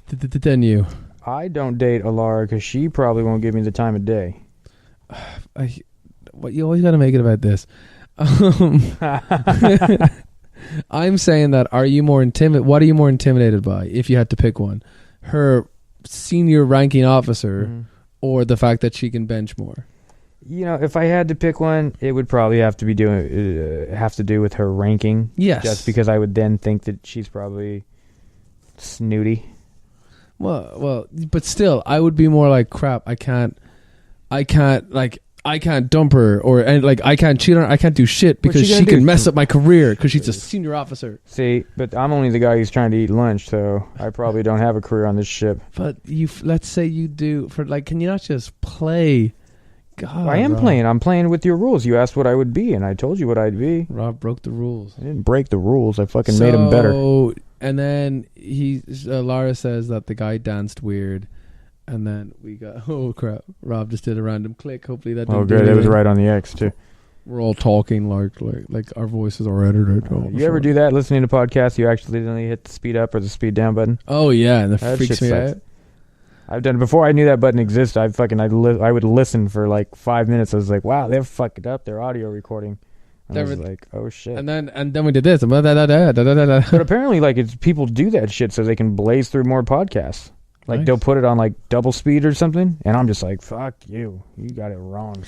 than you? I don't date Alara because she probably won't give me the time of day. You always got to make it about this. I'm saying that. What are you more intimidated by if you had to pick one? Her senior ranking officer, or the fact that she can bench more? You know, if I had to pick one, it would probably have to do with her ranking. Yes. Just because I would then think that she's probably snooty. Well, but still, I would be more like, crap, I can't dump her, and like, I can't cheat on her, I can't do shit because What's she she gonna can do? mess up my career because she's a senior officer. See, but I'm only the guy who's trying to eat lunch, so I probably don't have a career on this ship. But let's say you do, can you not just play? God, I am Rob. playing. I'm playing with your rules. You asked what I would be, and I told you what I'd be. Rob broke the rules. I didn't break the rules. I fucking made them better. And then Lara says that the guy danced weird, And then we got, oh crap, Rob just did a random click. Hopefully that Oh, didn't do good. It was anything. right on the X, too. We're all talking like our voices are edited. You ever do that listening to podcasts? You accidentally hit the speed up or the speed down button? Oh yeah, and that That freaks shit me sucks. out. I've done it before. I knew that button existed. I would listen for like 5 minutes. I was like, wow, they've fucked it up. Their audio recording. And I was like, oh shit. And then we did this. But apparently, like, it's people do that shit so they can blaze through more podcasts. Like, Nice. they'll put it on like double speed or something, and I'm just like, fuck you. You got it wrong.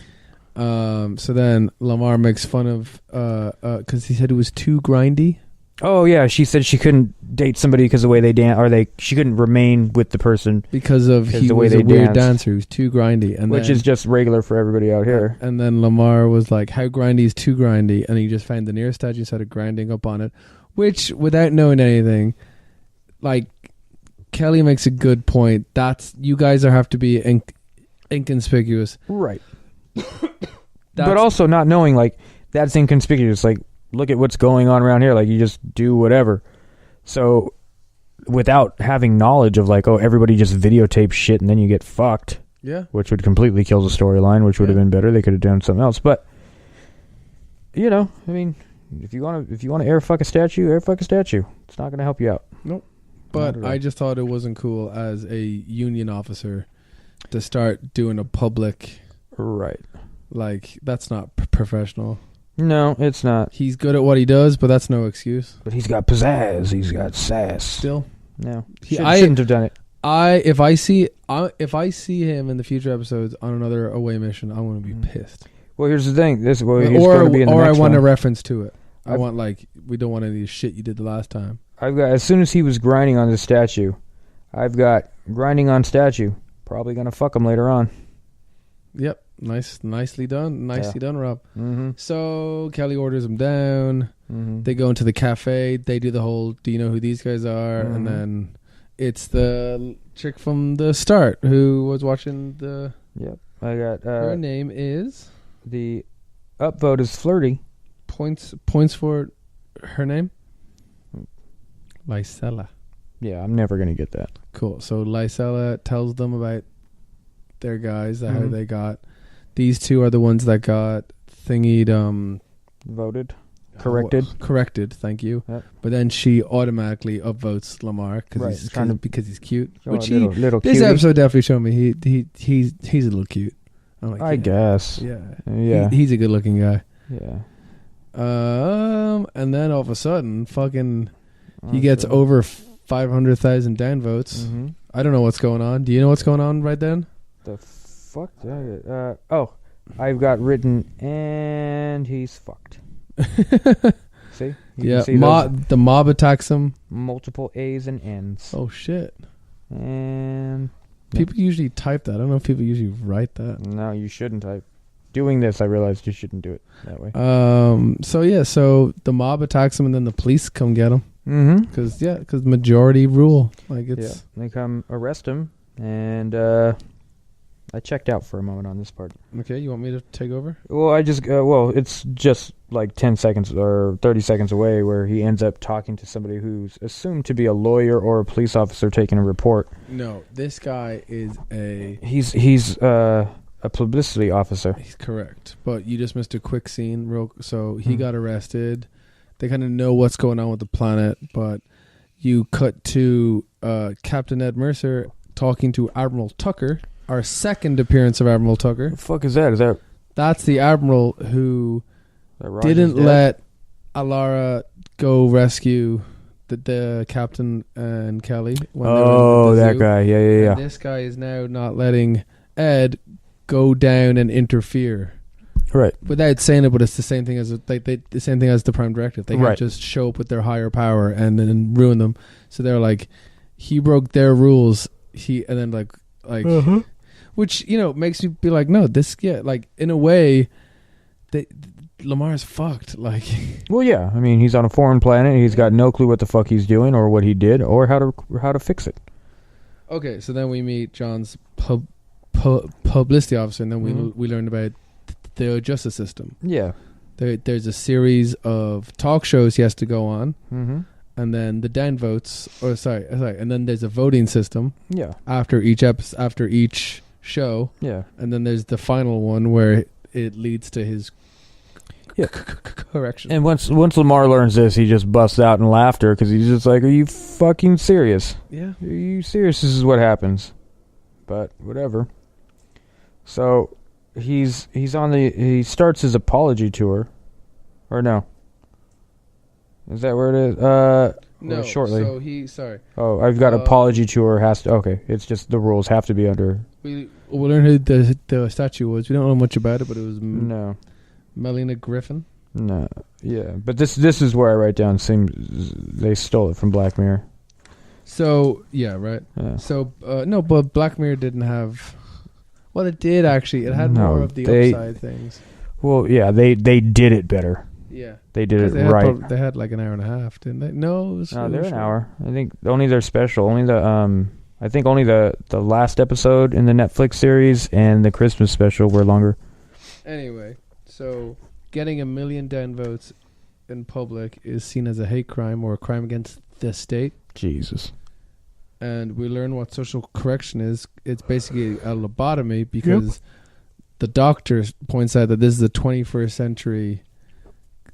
So then Lamar makes fun of because he said it was too grindy. Oh yeah, she said she couldn't date somebody because the way they dance, or she couldn't remain with the person Because he the way was a they weird dance. dancer. He was too grindy. And which then, is just regular for everybody out here. And then Lamar was like, how grindy is too grindy? And he just found the nearest statue and started grinding up on it. Which, without knowing anything, like, Kelly makes a good point. You guys have to be inconspicuous. Right. But also not knowing, like, that's inconspicuous. Like, look at what's going on around here. Like, you just do whatever. So, without having knowledge of, like, oh, everybody just videotapes shit and then you get fucked, Yeah. which would completely kill the storyline, which would have been better. They could have done something else. But, you know, I mean, if you want to air fuck a statue, air fuck a statue. It's not going to help you out. Nope. But I just thought it wasn't cool as a union officer to start doing a public... Right. Like, that's not professional. No, it's not. He's good at what he does, but that's no excuse. But he's got pizzazz. He's got sass. Still, No. I Shouldn't have done it. if I see him in the future episodes on another away mission, I'm going to be pissed. Well, here's the thing. He's Or going to be in the I next want one. a reference to it. I I've- want, like, we don't want any of the shit you did the last time. I've got, as soon as he was grinding on the statue, I've got grinding on statue. Probably going to fuck him later on. Yep. Nicely done. Nicely done, Rob. Mm-hmm. So Kelly orders him down. Mm-hmm. They go into the cafe. They do the whole, do you know who these guys are? Mhm. And then it's the chick from the start who was watching the... Yep. I got her name is... the upvote is flirty. Points for her name? Lysella. Yeah, I'm never going to get that. Cool. So Lysella tells them about their guys, how Mhm. they got... These two are the ones that got thingied... Voted. Corrected. Corrected, thank you. Yep. But then she automatically upvotes Lamar Right, because he's cute. Oh, Which little this cutie. episode definitely showed me he's a little cute. I'm like, I yeah, guess. yeah, Yeah. he's a good looking guy. Yeah. And then all of a sudden, fucking, he gets over 500,000 downvotes. Mm-hmm. I don't know what's going on. Do you know what's going on right then? The fuck did I get? I've got written, and he's fucked. See? You can see those the mob attacks him. multiple A's and N's. Oh shit! And People usually type that. I don't know if people usually write that. no, you shouldn't type. Doing this, I realized you shouldn't do it that way. So the mob attacks him, and then the police come get him. Mm-hmm. Because majority rule. Like it's They come arrest him, and I checked out for a moment on this part. okay. You want me to take over? Well, it's just like 10 seconds or 30 seconds away where he ends up talking to somebody who's assumed to be a lawyer or a police officer taking a report. No, this guy is He's a publicity officer. He's correct, but you just missed a quick scene. So he got arrested. They kind of know what's going on with the planet, but you cut to Captain Ed Mercer talking to Admiral Tucker. Our second appearance of Admiral Tucker. The fuck is that? Is that That's the Admiral who Roger's didn't dad? let Alara go rescue the captain and Kelly. When they were Oh, in the that zoo. guy. Yeah. And this guy is now not letting Ed go down and interfere. Right. Without saying it, but it's the same thing as the same thing as the Prime Directive. They can't Right. just show up with their higher power and then ruin them. So they're like, he broke their rules. Which makes you be like, no, in a way, Lamar's fucked. Like, Well, yeah. I mean, he's on a foreign planet. He's got no clue what the fuck he's doing or what he did or how to fix it. okay, so then we meet John's publicity officer, and then we learn about the justice system. Yeah. There's a series of talk shows he has to go on. Mm-hmm. and then the downvotes. And then there's a voting system. Yeah. After each show. Yeah. And then there's the final one where it leads to his correction. And once Lamar learns this, he just busts out in laughter because he's just like, "Are you fucking serious? Yeah. Are you serious? This is what happens." But whatever. So he starts his apology tour, or no? Is that where it is? No. Shortly. Sorry. Oh, I've got apology tour has to. Okay, it's just the rules have to be under. We learned who the statue was. We don't know much about it, but it was No. Melina Griffin. No. Yeah, but this is where I write down. They stole it from Black Mirror. So yeah, right. Yeah. So no, but Black Mirror didn't have. Well, it did actually. It had more of the upside things. Well, yeah, they did it better. Yeah, they did it they right. They had like an hour and a half, didn't they? No, they're an hour. I think only their special. Only the I think only the last episode in the Netflix series and the Christmas special were longer. Anyway, so getting 1 million downvotes in public is seen as a hate crime or a crime against the state. Jesus. And we learn what social correction is. It's basically a lobotomy because the doctor points out that this is the 21st century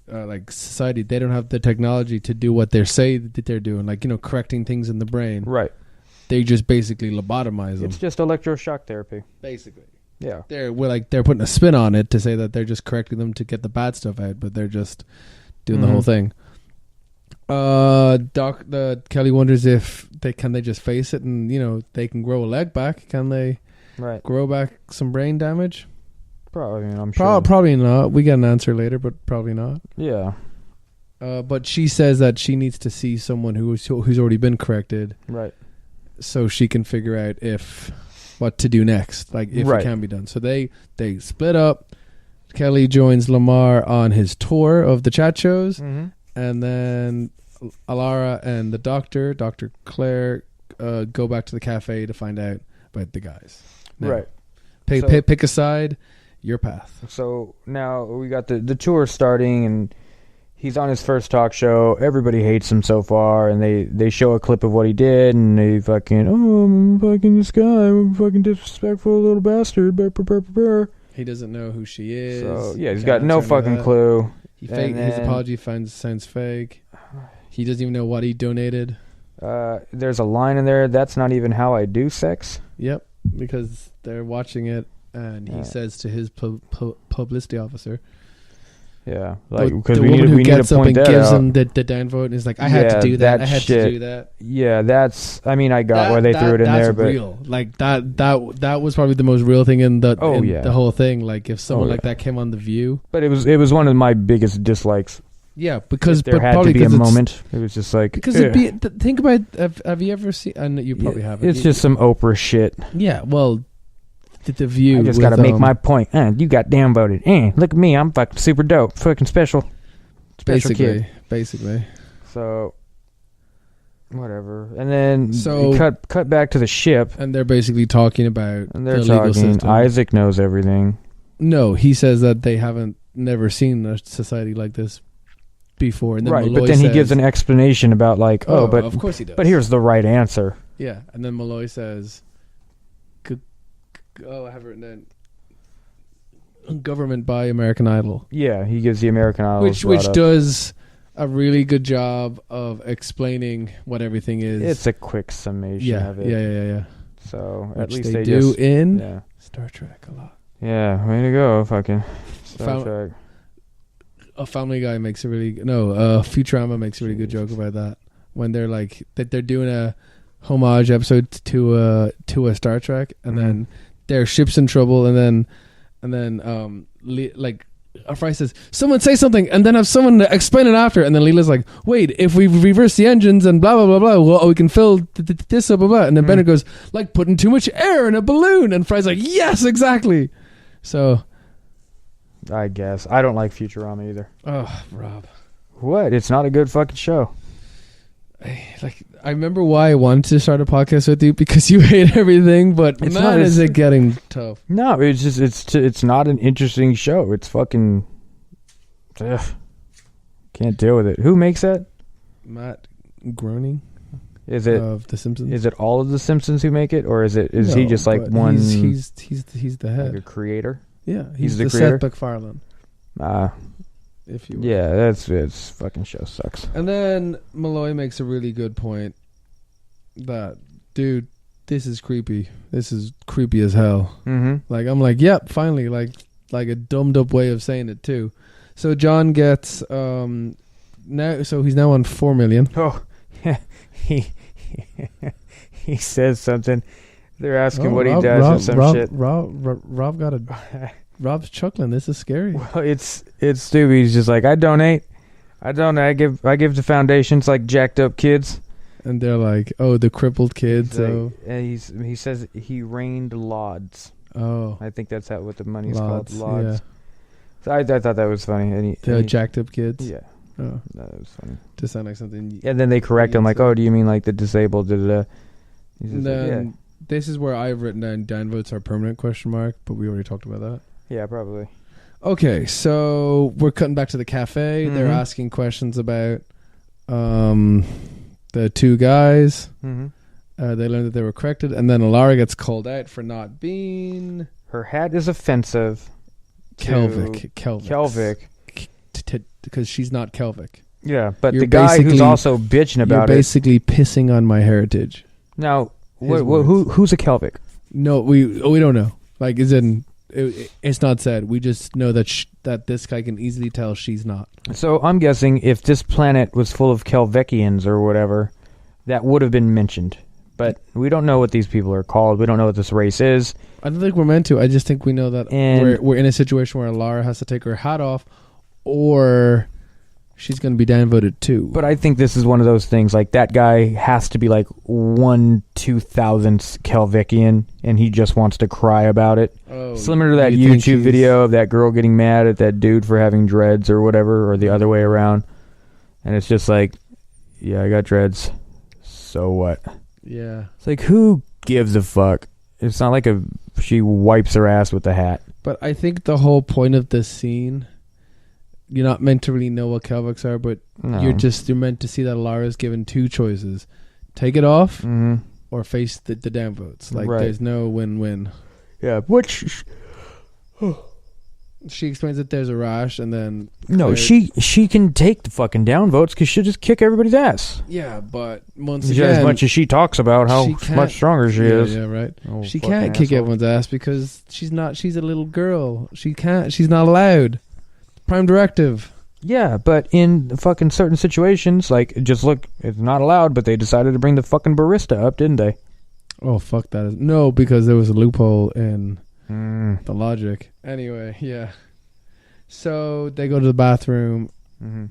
society. They don't have the technology to do what they say that they're doing, correcting things in the brain. Right. They just basically lobotomize them. It's just electroshock therapy. Basically. Yeah. They're putting a spin on it to say that they're just correcting them to get the bad stuff out, but they're just doing the whole thing. Kelly wonders if they just face it and they can grow a leg back. Can they grow back some brain damage? Probably, I'm sure. Probably not. We get an answer later, but probably not. Yeah. But she says that she needs to see someone who's already been corrected, right? So she can figure out what to do next, if it can be done. So they split up. Kelly joins Lamar on his tour of the chat shows. Mm-hmm. And then Alara and the doctor, Dr. Claire, go back to the cafe to find out about the guys. Now, right. Pick a side, your path. So now we got the tour starting, and he's on his first talk show. Everybody hates him so far, and they show a clip of what he did, and they fucking, I'm fucking this guy. I'm a fucking disrespectful little bastard. He doesn't know who she is. So, yeah, he's got no fucking clue. His apology sounds fake. He doesn't even know what he donated. There's a line in there, that's not even how I do sex. Yep, because they're watching it, and he says to his publicity officer. Yeah, because the we woman who need gets to up point and that gives out. him the downvote and is like, I had to do that. I had to do that. Yeah, I got why they threw it in there, but real. That was probably the most real thing in the whole thing. Like if someone like that came on The View, but it was one of my biggest dislikes. Yeah, because there had to be a moment. It was just like because think about have you ever seen? I know you probably haven't. It's just some Oprah shit. Yeah, well. The View. I just got to make my point. You got downvoted. Look at me. I'm fucking super dope. Fucking special kid. Basically. So, whatever. And then cut back to the ship. And they're basically talking about and they're the legal talking. system. Isaac knows everything. No, he says that they haven't never seen a society like this before. And then right, Malloy but then says, he gives an explanation about but of course he does. But here's the right answer. Yeah, and then Malloy says... I have it written down. Government by American Idol. Yeah, he gives the American Idol, which does a really good job of explaining what everything is. It's a quick summation of it. Yeah. So which at least they do just, in Star Trek a lot. Yeah, way to go, fucking Star Trek. A Family Guy makes a Futurama makes a really good joke about that when they're like that they're doing a homage episode to a Star Trek, and then their ship's in trouble, and then Fry says, someone say something, and then have someone explain it after, and then Leela's like, wait, if we reverse the engines and blah blah blah blah, well, we can fill this up, blah blah, and then Bennett goes, like putting too much air in a balloon, and Fry's like, yes, exactly. So I guess I don't like Futurama either. Oh, Rob, what? It's not a good fucking show. I remember why I wanted to start a podcast with you, because you hate everything, but is it getting tough? No, it's just it's not an interesting show. It's fucking can't deal with it. Who makes that? Matt Groening Is it of The Simpsons. is it all of the Simpsons who make it, or is he No, just like but one? He's the head. like a creator. Yeah, he's the the creator? Seth MacFarlane. If you will. Yeah, it's fucking show sucks. And then Malloy makes a really good point that, dude, this is creepy. This is creepy as hell. Mm-hmm. Like, I'm like, yep, finally, like a dumbed up way of saying it too. So John gets now. So he's now on 4 million. Oh, yeah. He says something. They're asking what he does or some shit. Rob got a. Rob's chuckling. This is scary. Well, it's stupid. He's just like, I donate. I give to foundations like jacked up kids. And they're like, oh, the crippled kids. Like, and he says he rained lauds. Oh, I think that's what the money's Lauds, called. Lauds. yeah. So I thought that was funny. And the jacked up kids. Yeah. Oh, That was funny. to sound like something. And then they correct him like, oh, do you mean like the disabled? He's just Then like, this is where I've written down Dan votes are permanent ? But we already talked about that. yeah, probably. Okay, so we're cutting back to the cafe. They're Mhm. asking questions about the two guys. Mm-hmm. They learn that they were corrected, and then Alara gets called out for not being Her hat is offensive. Kelvic. Because she's not Kelvic. Yeah, but You're the guy who's basically- also bitching You're about it. basically pissing on my heritage. Now, His who's a Kelvic? No, we don't know. Like, it's not said. We just know that that this guy can easily tell she's not. So I'm guessing if this planet was full of Kelvecians or whatever, that would have been mentioned. But we don't know what these people are called. We don't know what this race is. I don't think we're meant to. I just think we know that And- we're in a situation where Lara has to take her hat off, or she's going to be downvoted too. But I think this is one of those things, like that guy has to be like 1/2000th Kelvecian, and he just wants to cry about it. Similar to that you think YouTube video of that girl getting mad at that dude for having dreads or whatever, or the other way around. And it's just like, yeah, I got dreads. So what? Yeah. It's like, who gives a fuck? It's not like she wipes her ass with the hat. But I think the whole point of this scene, you're not meant to really know what Kelvics are, but No. you're meant to see that Lara's given two choices: take it off Mm-hmm. or face the downvotes. Like, Right. there's no win-win. Yeah, which... She explains that there's a rash, and then No, Claire- she can take the fucking downvotes because she'll just kick everybody's ass. Yeah, but once Yeah, again, as much as she talks about how she can't- much stronger she yeah, is. Yeah, right. Oh, She fucking can't kick asshole. everyone's ass because she's not. She's a little girl. She can't. She's not allowed. Prime directive. Yeah, but in fucking certain situations, like, just look, it's not allowed, but they decided to bring the fucking barista up, didn't they? Oh fuck that! No, because there was a loophole in Mm. the logic. Anyway, yeah. So they go to the bathroom. Mm-hmm.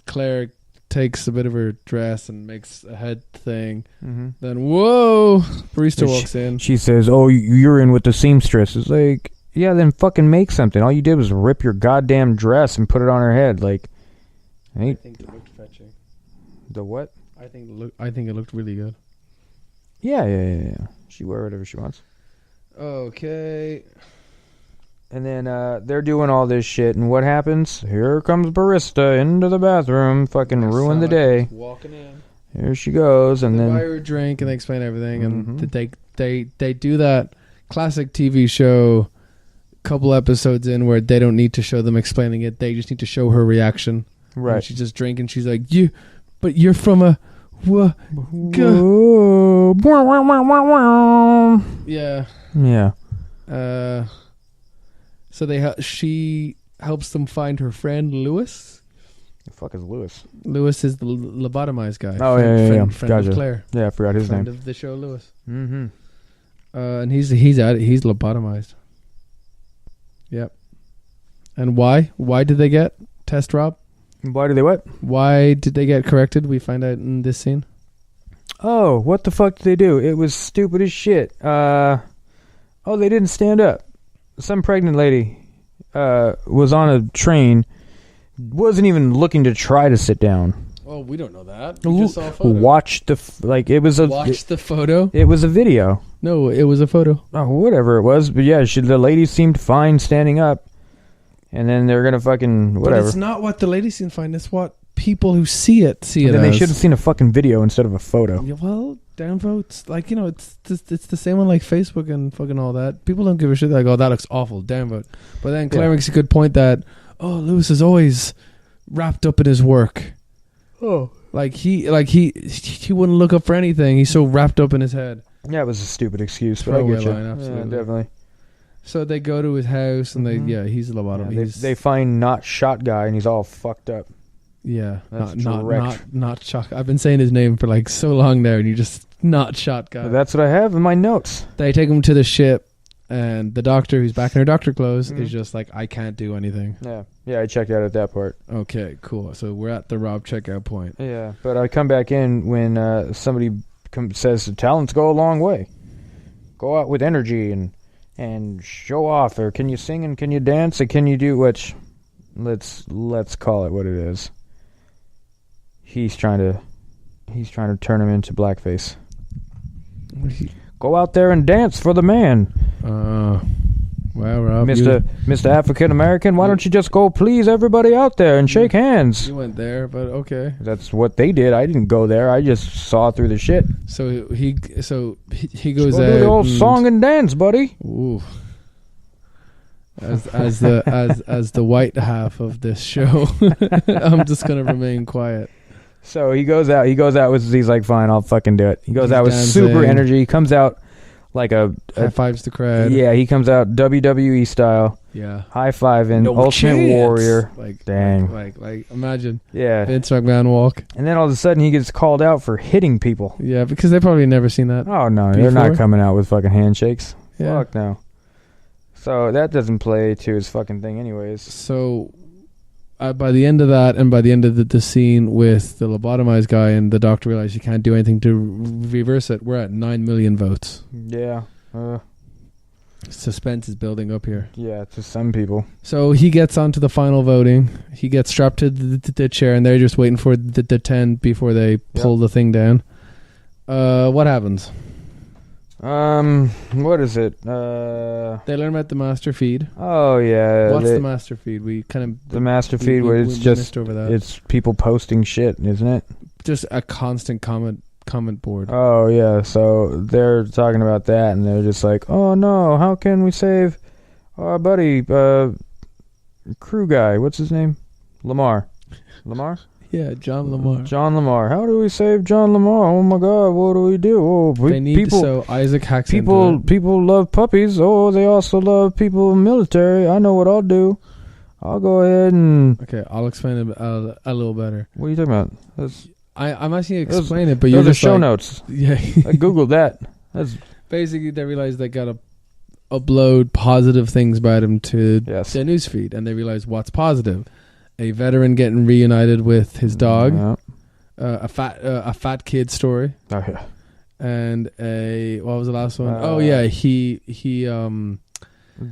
Claire takes a bit of her dress and makes a head thing. Mm-hmm. Then whoa, barista walks in. She says, oh, you're in with the seamstress. It's like, yeah, then fucking make something. All you did was rip your goddamn dress and put it on her head. Like, I think it looked fetching. the what? I think it looked really good. Yeah. She wear whatever she wants. Okay. And then they're doing all this shit, and what happens? Here comes barista into the bathroom, fucking ruin the day. Walking in. Here she goes, and They buy then her a drink and they explain everything, and Mhm. they do that classic TV show. Couple episodes in where they don't need to show them explaining it; they just need to show her reaction. And right. she's just drinking. She's like, but you're from a, what? Whoa. Yeah. Yeah. So she helps them find her friend Lewis. The fuck is Lewis? Lewis is the lobotomized guy. Oh, friend yeah. Friend Gotcha. of Claire. Yeah, I forgot his Friend name. of the show, Lewis. Mm-hmm. And he's lobotomized. Yep. And why? Why did they get test Rob? Why do they what? Why did they get corrected? We find out in this scene. Oh, what the fuck did they do? It was stupid as shit. They didn't stand up. Some pregnant lady was on a train, wasn't even looking to try to sit down. Oh, we don't know that. We just saw a photo. Watch the Watch the photo. It was a video. No, it was a photo. Oh, whatever it was, but yeah, the lady seemed fine standing up, and then they're gonna fucking whatever. But it's not what the lady seemed fine. It's what people who see it And then they should have seen a fucking video instead of a photo. Yeah, well, downvotes, like, you know, it's the same on like Facebook and fucking all that. People don't give a shit. They're like, oh, that looks awful, downvote. But then Claire makes a good point that, oh, Lewis is always wrapped up in his work. Oh, like he wouldn't look up for anything. He's so wrapped up in his head. Yeah, it was a stupid excuse, but I get you. Absolutely, yeah, definitely. So they go to his house and he's a lobotomy. Yeah, they find not shot guy and he's all fucked up. Yeah, That's not shot. I've been saying his name for like so long now, and you just not shot guy. That's what I have in my notes. They take him to the ship, and the doctor, who's back in her doctor clothes, is just like, I can't do anything. Yeah, I checked out at that part. Okay, cool. So we're at the Rob checkout point. Yeah, but I come back in when somebody says talents go a long way. Go out with energy and show off, or can you sing and can you dance and can you do which? Let's call it what it is. He's trying to turn him into blackface. Go out there and dance for the man. Well, Rob, Mr. African American, why don't you just go please everybody out there and shake hands? You went there, but okay. That's what they did. I didn't go there. I just saw through the shit. So he goes out. Do the old song and dance, buddy. Ooh. As the white half of this show, I'm just gonna remain quiet. So he goes out. He's like, fine, I'll fucking do it. He goes out with super energy. He comes out like a high fives the crowd. Yeah, he comes out WWE style. Yeah, high fiving, no Ultimate chance. Warrior. Like, dang, like imagine. Yeah, Vince McMahon walk, and then all of a sudden he gets called out for hitting people. Yeah, because they probably never seen that. Oh no, before. They're not coming out with fucking handshakes. Yeah. Fuck no. So that doesn't play to his fucking thing, anyways. So. By the end of that, and by the end of the scene with the lobotomized guy and the doctor realized you can't do anything to reverse it, we're at 9 million votes. Yeah. Suspense is building up here. Yeah, to some people. So he gets on to the final voting. He gets strapped to the chair, and they're just waiting for the 10 before they pull the thing down. What happens? What is it? They learn about the master feed. Oh yeah. What's the master feed? We kind of the master feed where it's just over that. It's people posting shit, isn't it? Just a constant comment board. Oh yeah. So they're talking about that, and they're just like, oh no, how can we save our buddy, crew guy? What's his name? Lamar. Yeah, John Lamar. John Lamar. How do we save John Lamar? Oh my God, what do we do? Oh, they need to show Isaac hacks people love puppies. Oh, they also love people in military. I know what I'll do. I'll go ahead and... Okay, I'll explain it a little better. What are you talking about? I'm asking you to explain it, but you're just just show notes. Yeah. I Googled that. That's basically, they realized they got to upload positive things about him to their newsfeed, and they realized what's positive. A veteran getting reunited with his dog, a fat kid story. Oh yeah, and what was the last one? He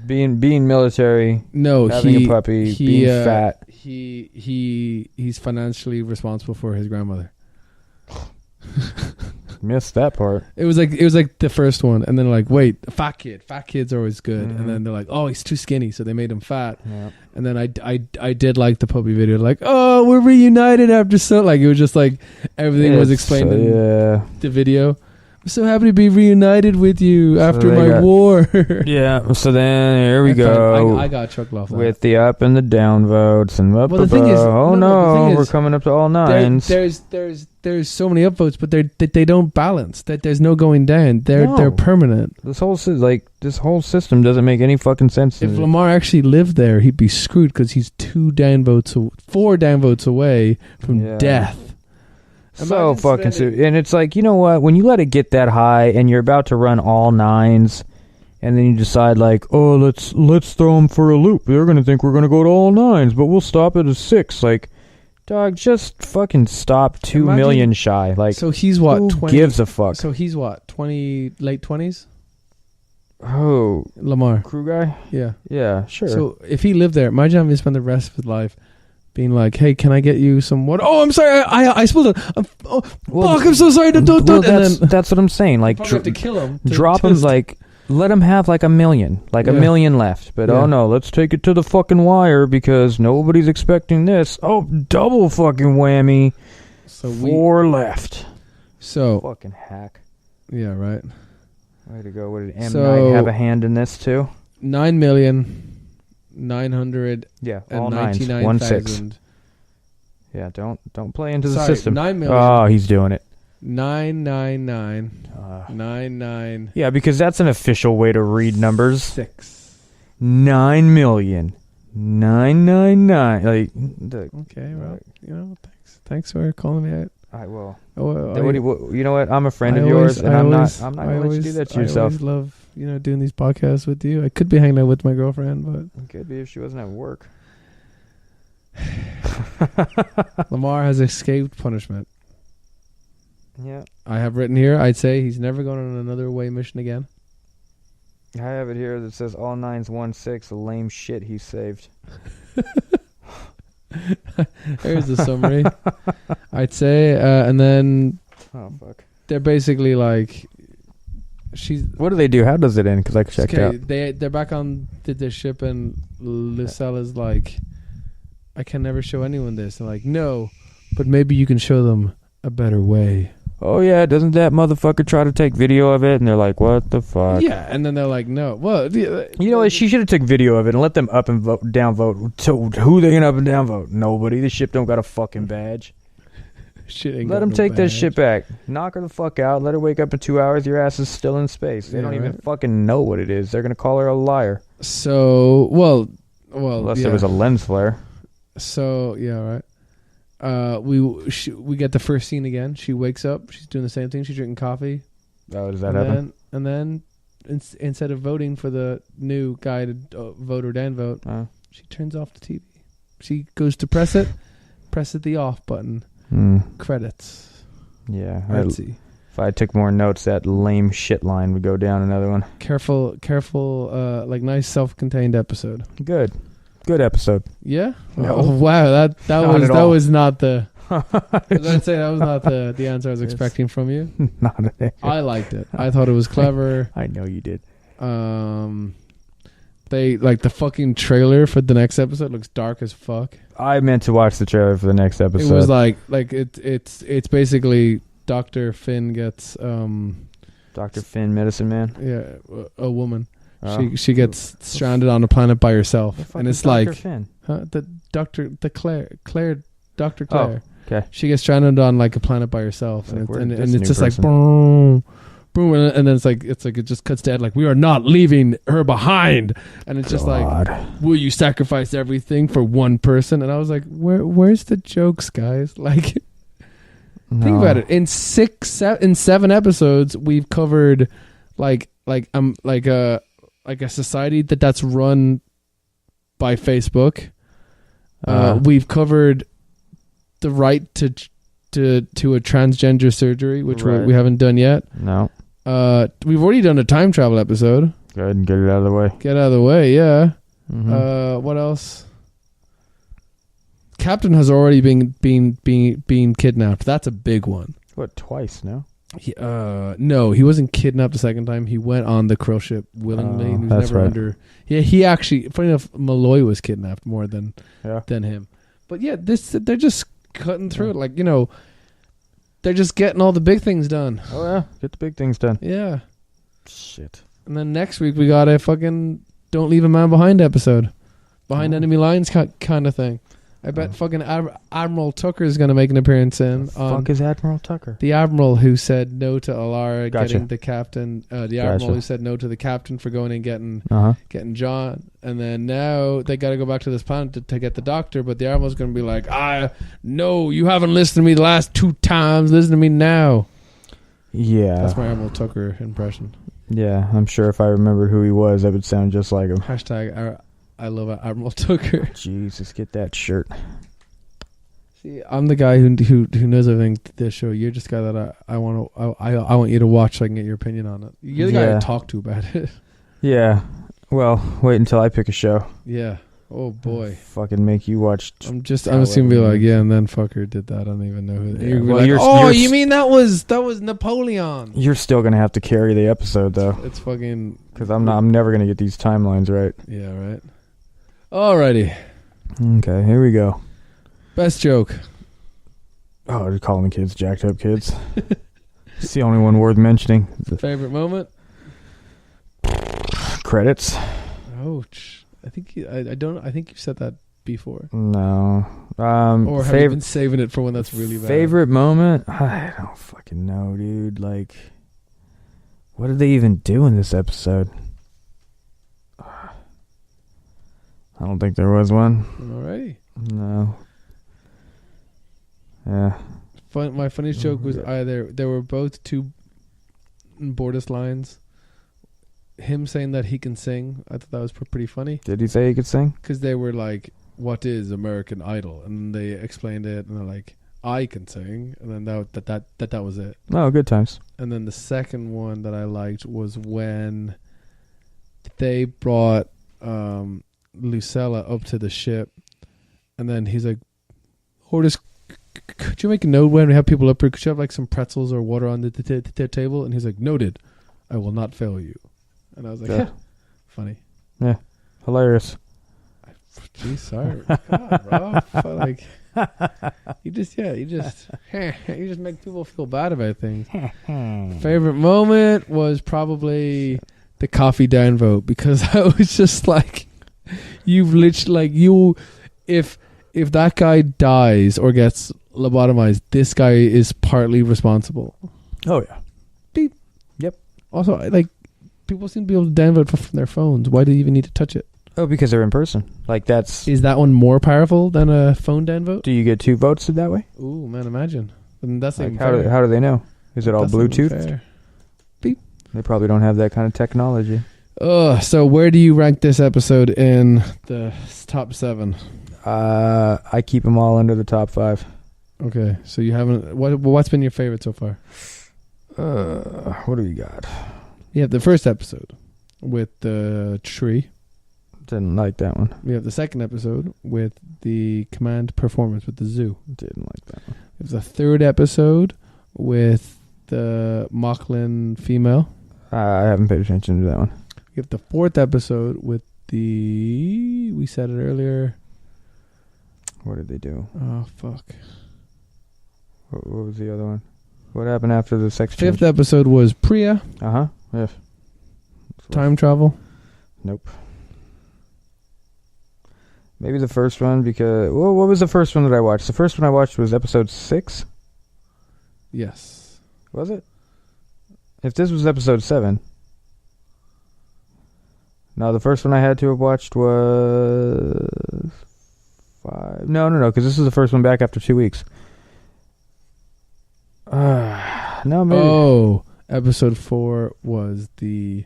being military. No, having a puppy, being fat. He's financially responsible for his grandmother. Missed that part. It was like the first one, and then like, wait, fat kids are always good, and then they're like, oh, he's too skinny, so they made him fat. Yeah. And then I did like the puppy video, like, oh, we're reunited after so, like, it was just like everything was explained in the video. I'm so happy to be reunited with you after my war. Yeah. So then here we go. I got chuckled off that. With the up and the down votes and up. Well, the thing is, we're coming up to all nines. There's so many upvotes, but they don't balance. That there's no going down. They're permanent. This whole system doesn't make any fucking sense. If Lamar actually lived there, he'd be screwed because he's 4 downvotes away from death. So fucking stupid. And it's like, you know what? When you let it get that high and you're about to run all nines, and then you decide like, oh, let's throw them for a loop. They're gonna think we're gonna go to all nines, but we'll stop it at 6. Like, dog, just fucking stop. 2 million shy. Like, so he's what? Who 20, gives a fuck? So he's what? 20, late 20s. Oh, Lamar, crew guy. Yeah, sure. So if he lived there, imagine having to spend the rest of his life being like, hey, can I get you some water? Oh, I'm sorry, I spilled it. Fuck, I'm so sorry. Don't. That's what I'm saying. Like, have to kill him. Drop him like let them have like a million left. But oh no, let's take it to the fucking wire because nobody's expecting this. Oh, double fucking whammy. So 4 left. So fucking hack. Yeah, right. Way to go. What did M Night have a hand in this too? 9,900. Yeah, all 99,000. Yeah, don't play into the system. 9 million. Oh, he's doing it. 999. Yeah, because that's an official way to read numbers. 6. 9,999,999. Like, okay, well, thanks for calling me out. I will. You know what? I'm a friend of yours, and I'm not gonna let you do that to yourself. I always love doing these podcasts with you. I could be hanging out with my girlfriend, but it could be if she wasn't at work. Lamar has escaped punishment. Yeah. I have written here, I'd say he's never going on another away mission again. I have it here that says all 9s 16, lame shit he saved. Here's the summary. I'd say, and then fuck. They're basically like, what do they do? How does it end? Because I checked out. They're back on the ship, and Lucella's like, I can never show anyone this. And like, no, but maybe you can show them a better way. Oh yeah, doesn't that motherfucker try to take video of it? And they're like, what the fuck? Yeah, and then they're like, no. Well, you know what? She should have took video of it and let them up and down vote. So who they gonna up and down vote? Nobody. The ship don't got a fucking badge. Let them take that shit back. Knock her the fuck out. Let her wake up in 2 hours. Your ass is still in space. They don't even fucking know what it is. They're gonna call her a liar. So well, unless there was a lens flare. So yeah, right. We get the first scene again. She wakes up. She's doing the same thing. She's drinking coffee. Oh, does that happen? And then instead of voting for the new guy to vote or Dan vote, she turns off the TV. She goes to presses the off button. Credits. Yeah. If I took more notes, that lame shit line would go down another one. Careful. Like nice self-contained episode. Good episode. Yeah. No. Oh wow, that was not the. I'd say that was not the answer I was expecting from you. Not an answer. I liked it. I thought it was clever. I know you did. They like the fucking trailer for the next episode looks dark as fuck. I meant to watch the trailer for the next episode. It was like it's basically Dr. Finn gets Dr. Finn, Medicine Man. Yeah, a woman. She gets stranded on a planet by herself, and it's Dr. like Finn? Dr. Claire. Oh, okay. She gets stranded on like a planet by herself, and it's just person? like boom, boom, and then it's like it just cuts to Ed like we are not leaving her behind, and it's just like, will you sacrifice everything for one person? And I was like, where's the jokes, guys? Like, think about it. In 7 episodes, we've covered like a society that's run by Facebook. We've covered the right to a transgender surgery, which we haven't done yet. No. We've already done a time travel episode. Go ahead and get it out of the way. Get out of the way, yeah. Mm-hmm. What else? Captain has already been kidnapped. That's a big one. What, twice? No. No, he wasn't kidnapped the second time. He went on the crow ship willingly. He was that's never right. under. Yeah, he actually. Funny enough, Malloy was kidnapped more than him. But yeah, they're just cutting through it. Like, they're just getting all the big things done. Oh yeah, get the big things done. Yeah. Shit. And then next week we got a fucking "Don't Leave a Man Behind" episode, behind enemy lines kind of thing. I bet fucking Admiral Tucker is going to make an appearance in. The fuck is Admiral Tucker? The Admiral who said no to Alara getting the captain. The Admiral who said no to the captain for going and getting John. And then now they got to go back to this planet to get the doctor. But the Admiral's going to be like, no, you haven't listened to me the last 2 times. Listen to me now. Yeah. That's my Admiral Tucker impression. Yeah, I'm sure if I remembered who he was, that would sound just like him. Hashtag I love Admiral Tucker. Jesus, get that shirt. See, I'm the guy who knows everything to this show. You're just the guy that I want you to watch so I can get your opinion on it. You're the guy I talk to about it. Yeah. Well, wait until I pick a show. Yeah. Oh boy. Fucking make you watch. I'm just gonna be like, yeah, and then fucker did that. I don't even know who. Yeah, You're well, like, you mean that was Napoleon? You're still gonna have to carry the episode though, It's fucking. because I'm never gonna get these timelines right. Yeah, right. Alrighty. Okay, here we go. Best joke. Oh, they're calling the kids jacked up kids. It's the only one worth mentioning. Favorite moment. Credits. Ouch. I think I think you've said that before. No. Or have you been saving it for when that's really bad? Favorite moment? I don't fucking know, dude. Like, what did they even do in this episode? I don't think there was one. Alrighty. No. Yeah. My funniest joke was either there were both two Bordis lines. Him saying that he can sing, I thought that was pretty funny. Did he say he could sing? Because they were like, "What is American Idol?" And they explained it, and they're like, "I can sing," and then that was it. Oh, good times. And then the second one that I liked was when they brought Lucella up to the ship, and then he's like, "Hortus, could you make a note when we have people up here? Could you have like some pretzels or water on the table?" And he's like, "Noted, I will not fail you." And I was like, Yeah. funny. Yeah. Hilarious. Geez, sorry. God, bro. But like, you just make people feel bad about things. Favorite moment was probably the coffee down vote, because I was just like, you've literally like if that guy dies or gets lobotomized, this guy is partly responsible. Oh yeah. Beep. Yep. Also, like, people seem to be able to downvote from their phones. Why do you even need to touch it? Oh, because they're in person. Like, that's... Is that one more powerful than a phone downvote? Do you get 2 votes that way? Ooh, man, imagine. And that's Like, like how do they know? Is it all Bluetooth? Beep. They probably don't have that kind of technology. So where do you rank this episode in the top 7? I keep them all under the top 5. Okay, so you haven't... What's been your favorite so far? What do we got? You have the first episode with the tree. Didn't like that one. We have the second episode with the command performance with the zoo. Didn't like that one. We have the third episode with the Mocklin female. I haven't paid attention to that one. We have the fourth episode with the... We said it earlier. What did they do? Oh, fuck. What was the other one? What happened after the sex change? Fifth episode was Priya. Uh-huh. Yeah. Time travel. Nope. Maybe the first one, because... Well, what was the first one that I watched? The first one I watched was episode 6? Yes. Was it? If this was episode 7... No, the first one I had to have watched was... 5... No, because this is the first one back after 2 weeks. No, maybe... Oh, episode 4 was the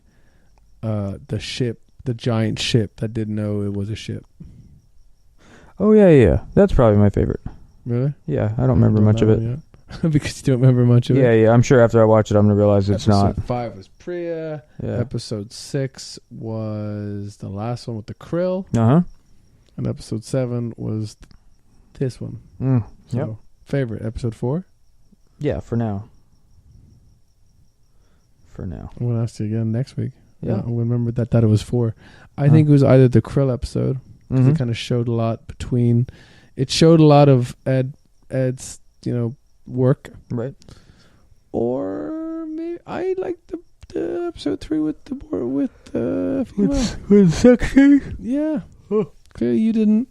ship, the giant ship that didn't know it was a ship. Oh, yeah. That's probably my favorite. Really? Yeah, I don't remember much of it. Because you don't remember much of it? Yeah, I'm sure after I watch it, I'm going to realize it's not. Episode 5 was Priya. Yeah. Episode 6 was the last one with the krill. Uh-huh. And episode 7 was this one. So, Yep. favorite, episode 4? Yeah, for now. I'm going to ask you again next week. Yeah. I'll remember that it was 4. I think it was either the krill episode, because it kind of showed a lot between... It showed a lot of Ed's, work. Right. Or maybe I like the episode 3 with the female. With sexy? Yeah. Clearly you didn't.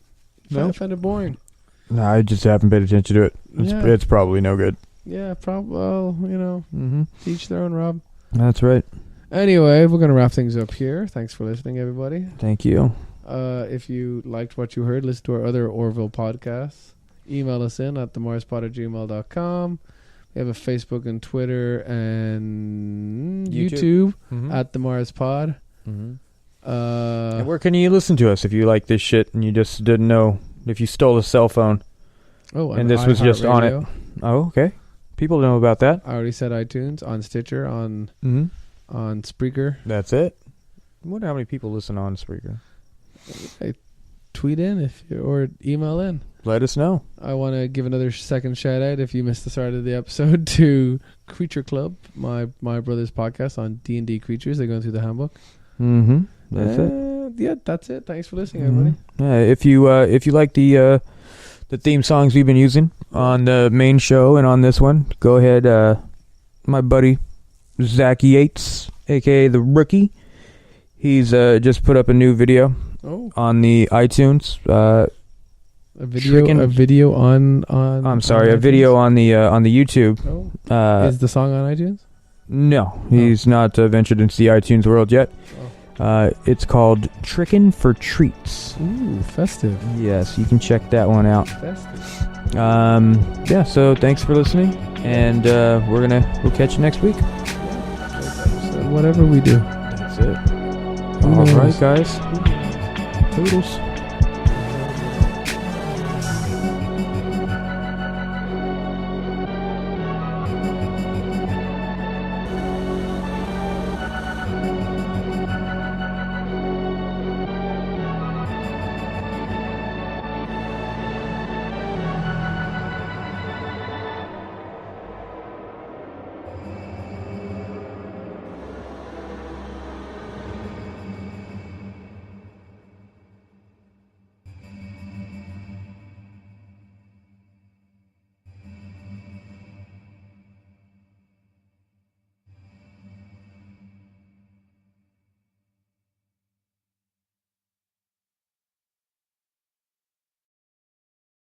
No. I found it boring. No, I just haven't paid attention to it. It's probably no good. Yeah, probably. Well, each their own, Rob. That's right. Anyway, we're going to wrap things up here. Thanks for listening, everybody. Thank you. If you liked what you heard, listen to our other Orville podcasts. Email us in at themarspod@gmail.com. We have a Facebook and Twitter and YouTube at the Mars Pod. And where can you listen to us if you like this shit and you just didn't know if you stole a cell phone? Oh, and this was just on it. Oh, okay. People know about that. I already said iTunes, on Stitcher, on Spreaker. That's it. I wonder how many people listen on Spreaker. Hey, tweet in or email in. Let us know. I want to give another second shout out, if you missed the start of the episode, to Creature Club, my brother's podcast on D&D creatures. They're going through the handbook. Mm-hmm. That's it. Yeah, that's it. Thanks for listening, everybody. Yeah, if you like the theme songs we've been using on the main show and on this one, go ahead. My buddy Zach Yates, aka the Rookie, he's just put up a new video on the iTunes. A video on I'm sorry, a video on the YouTube. Oh. Is the song on iTunes? No, he's not ventured into the iTunes world yet. It's called Trickin' for Treats. Ooh, festive. Yes, you can check that one out. Festive. Yeah, so thanks for listening, and we'll catch you next week. Whatever we do. That's it. All right, guys. Toodles.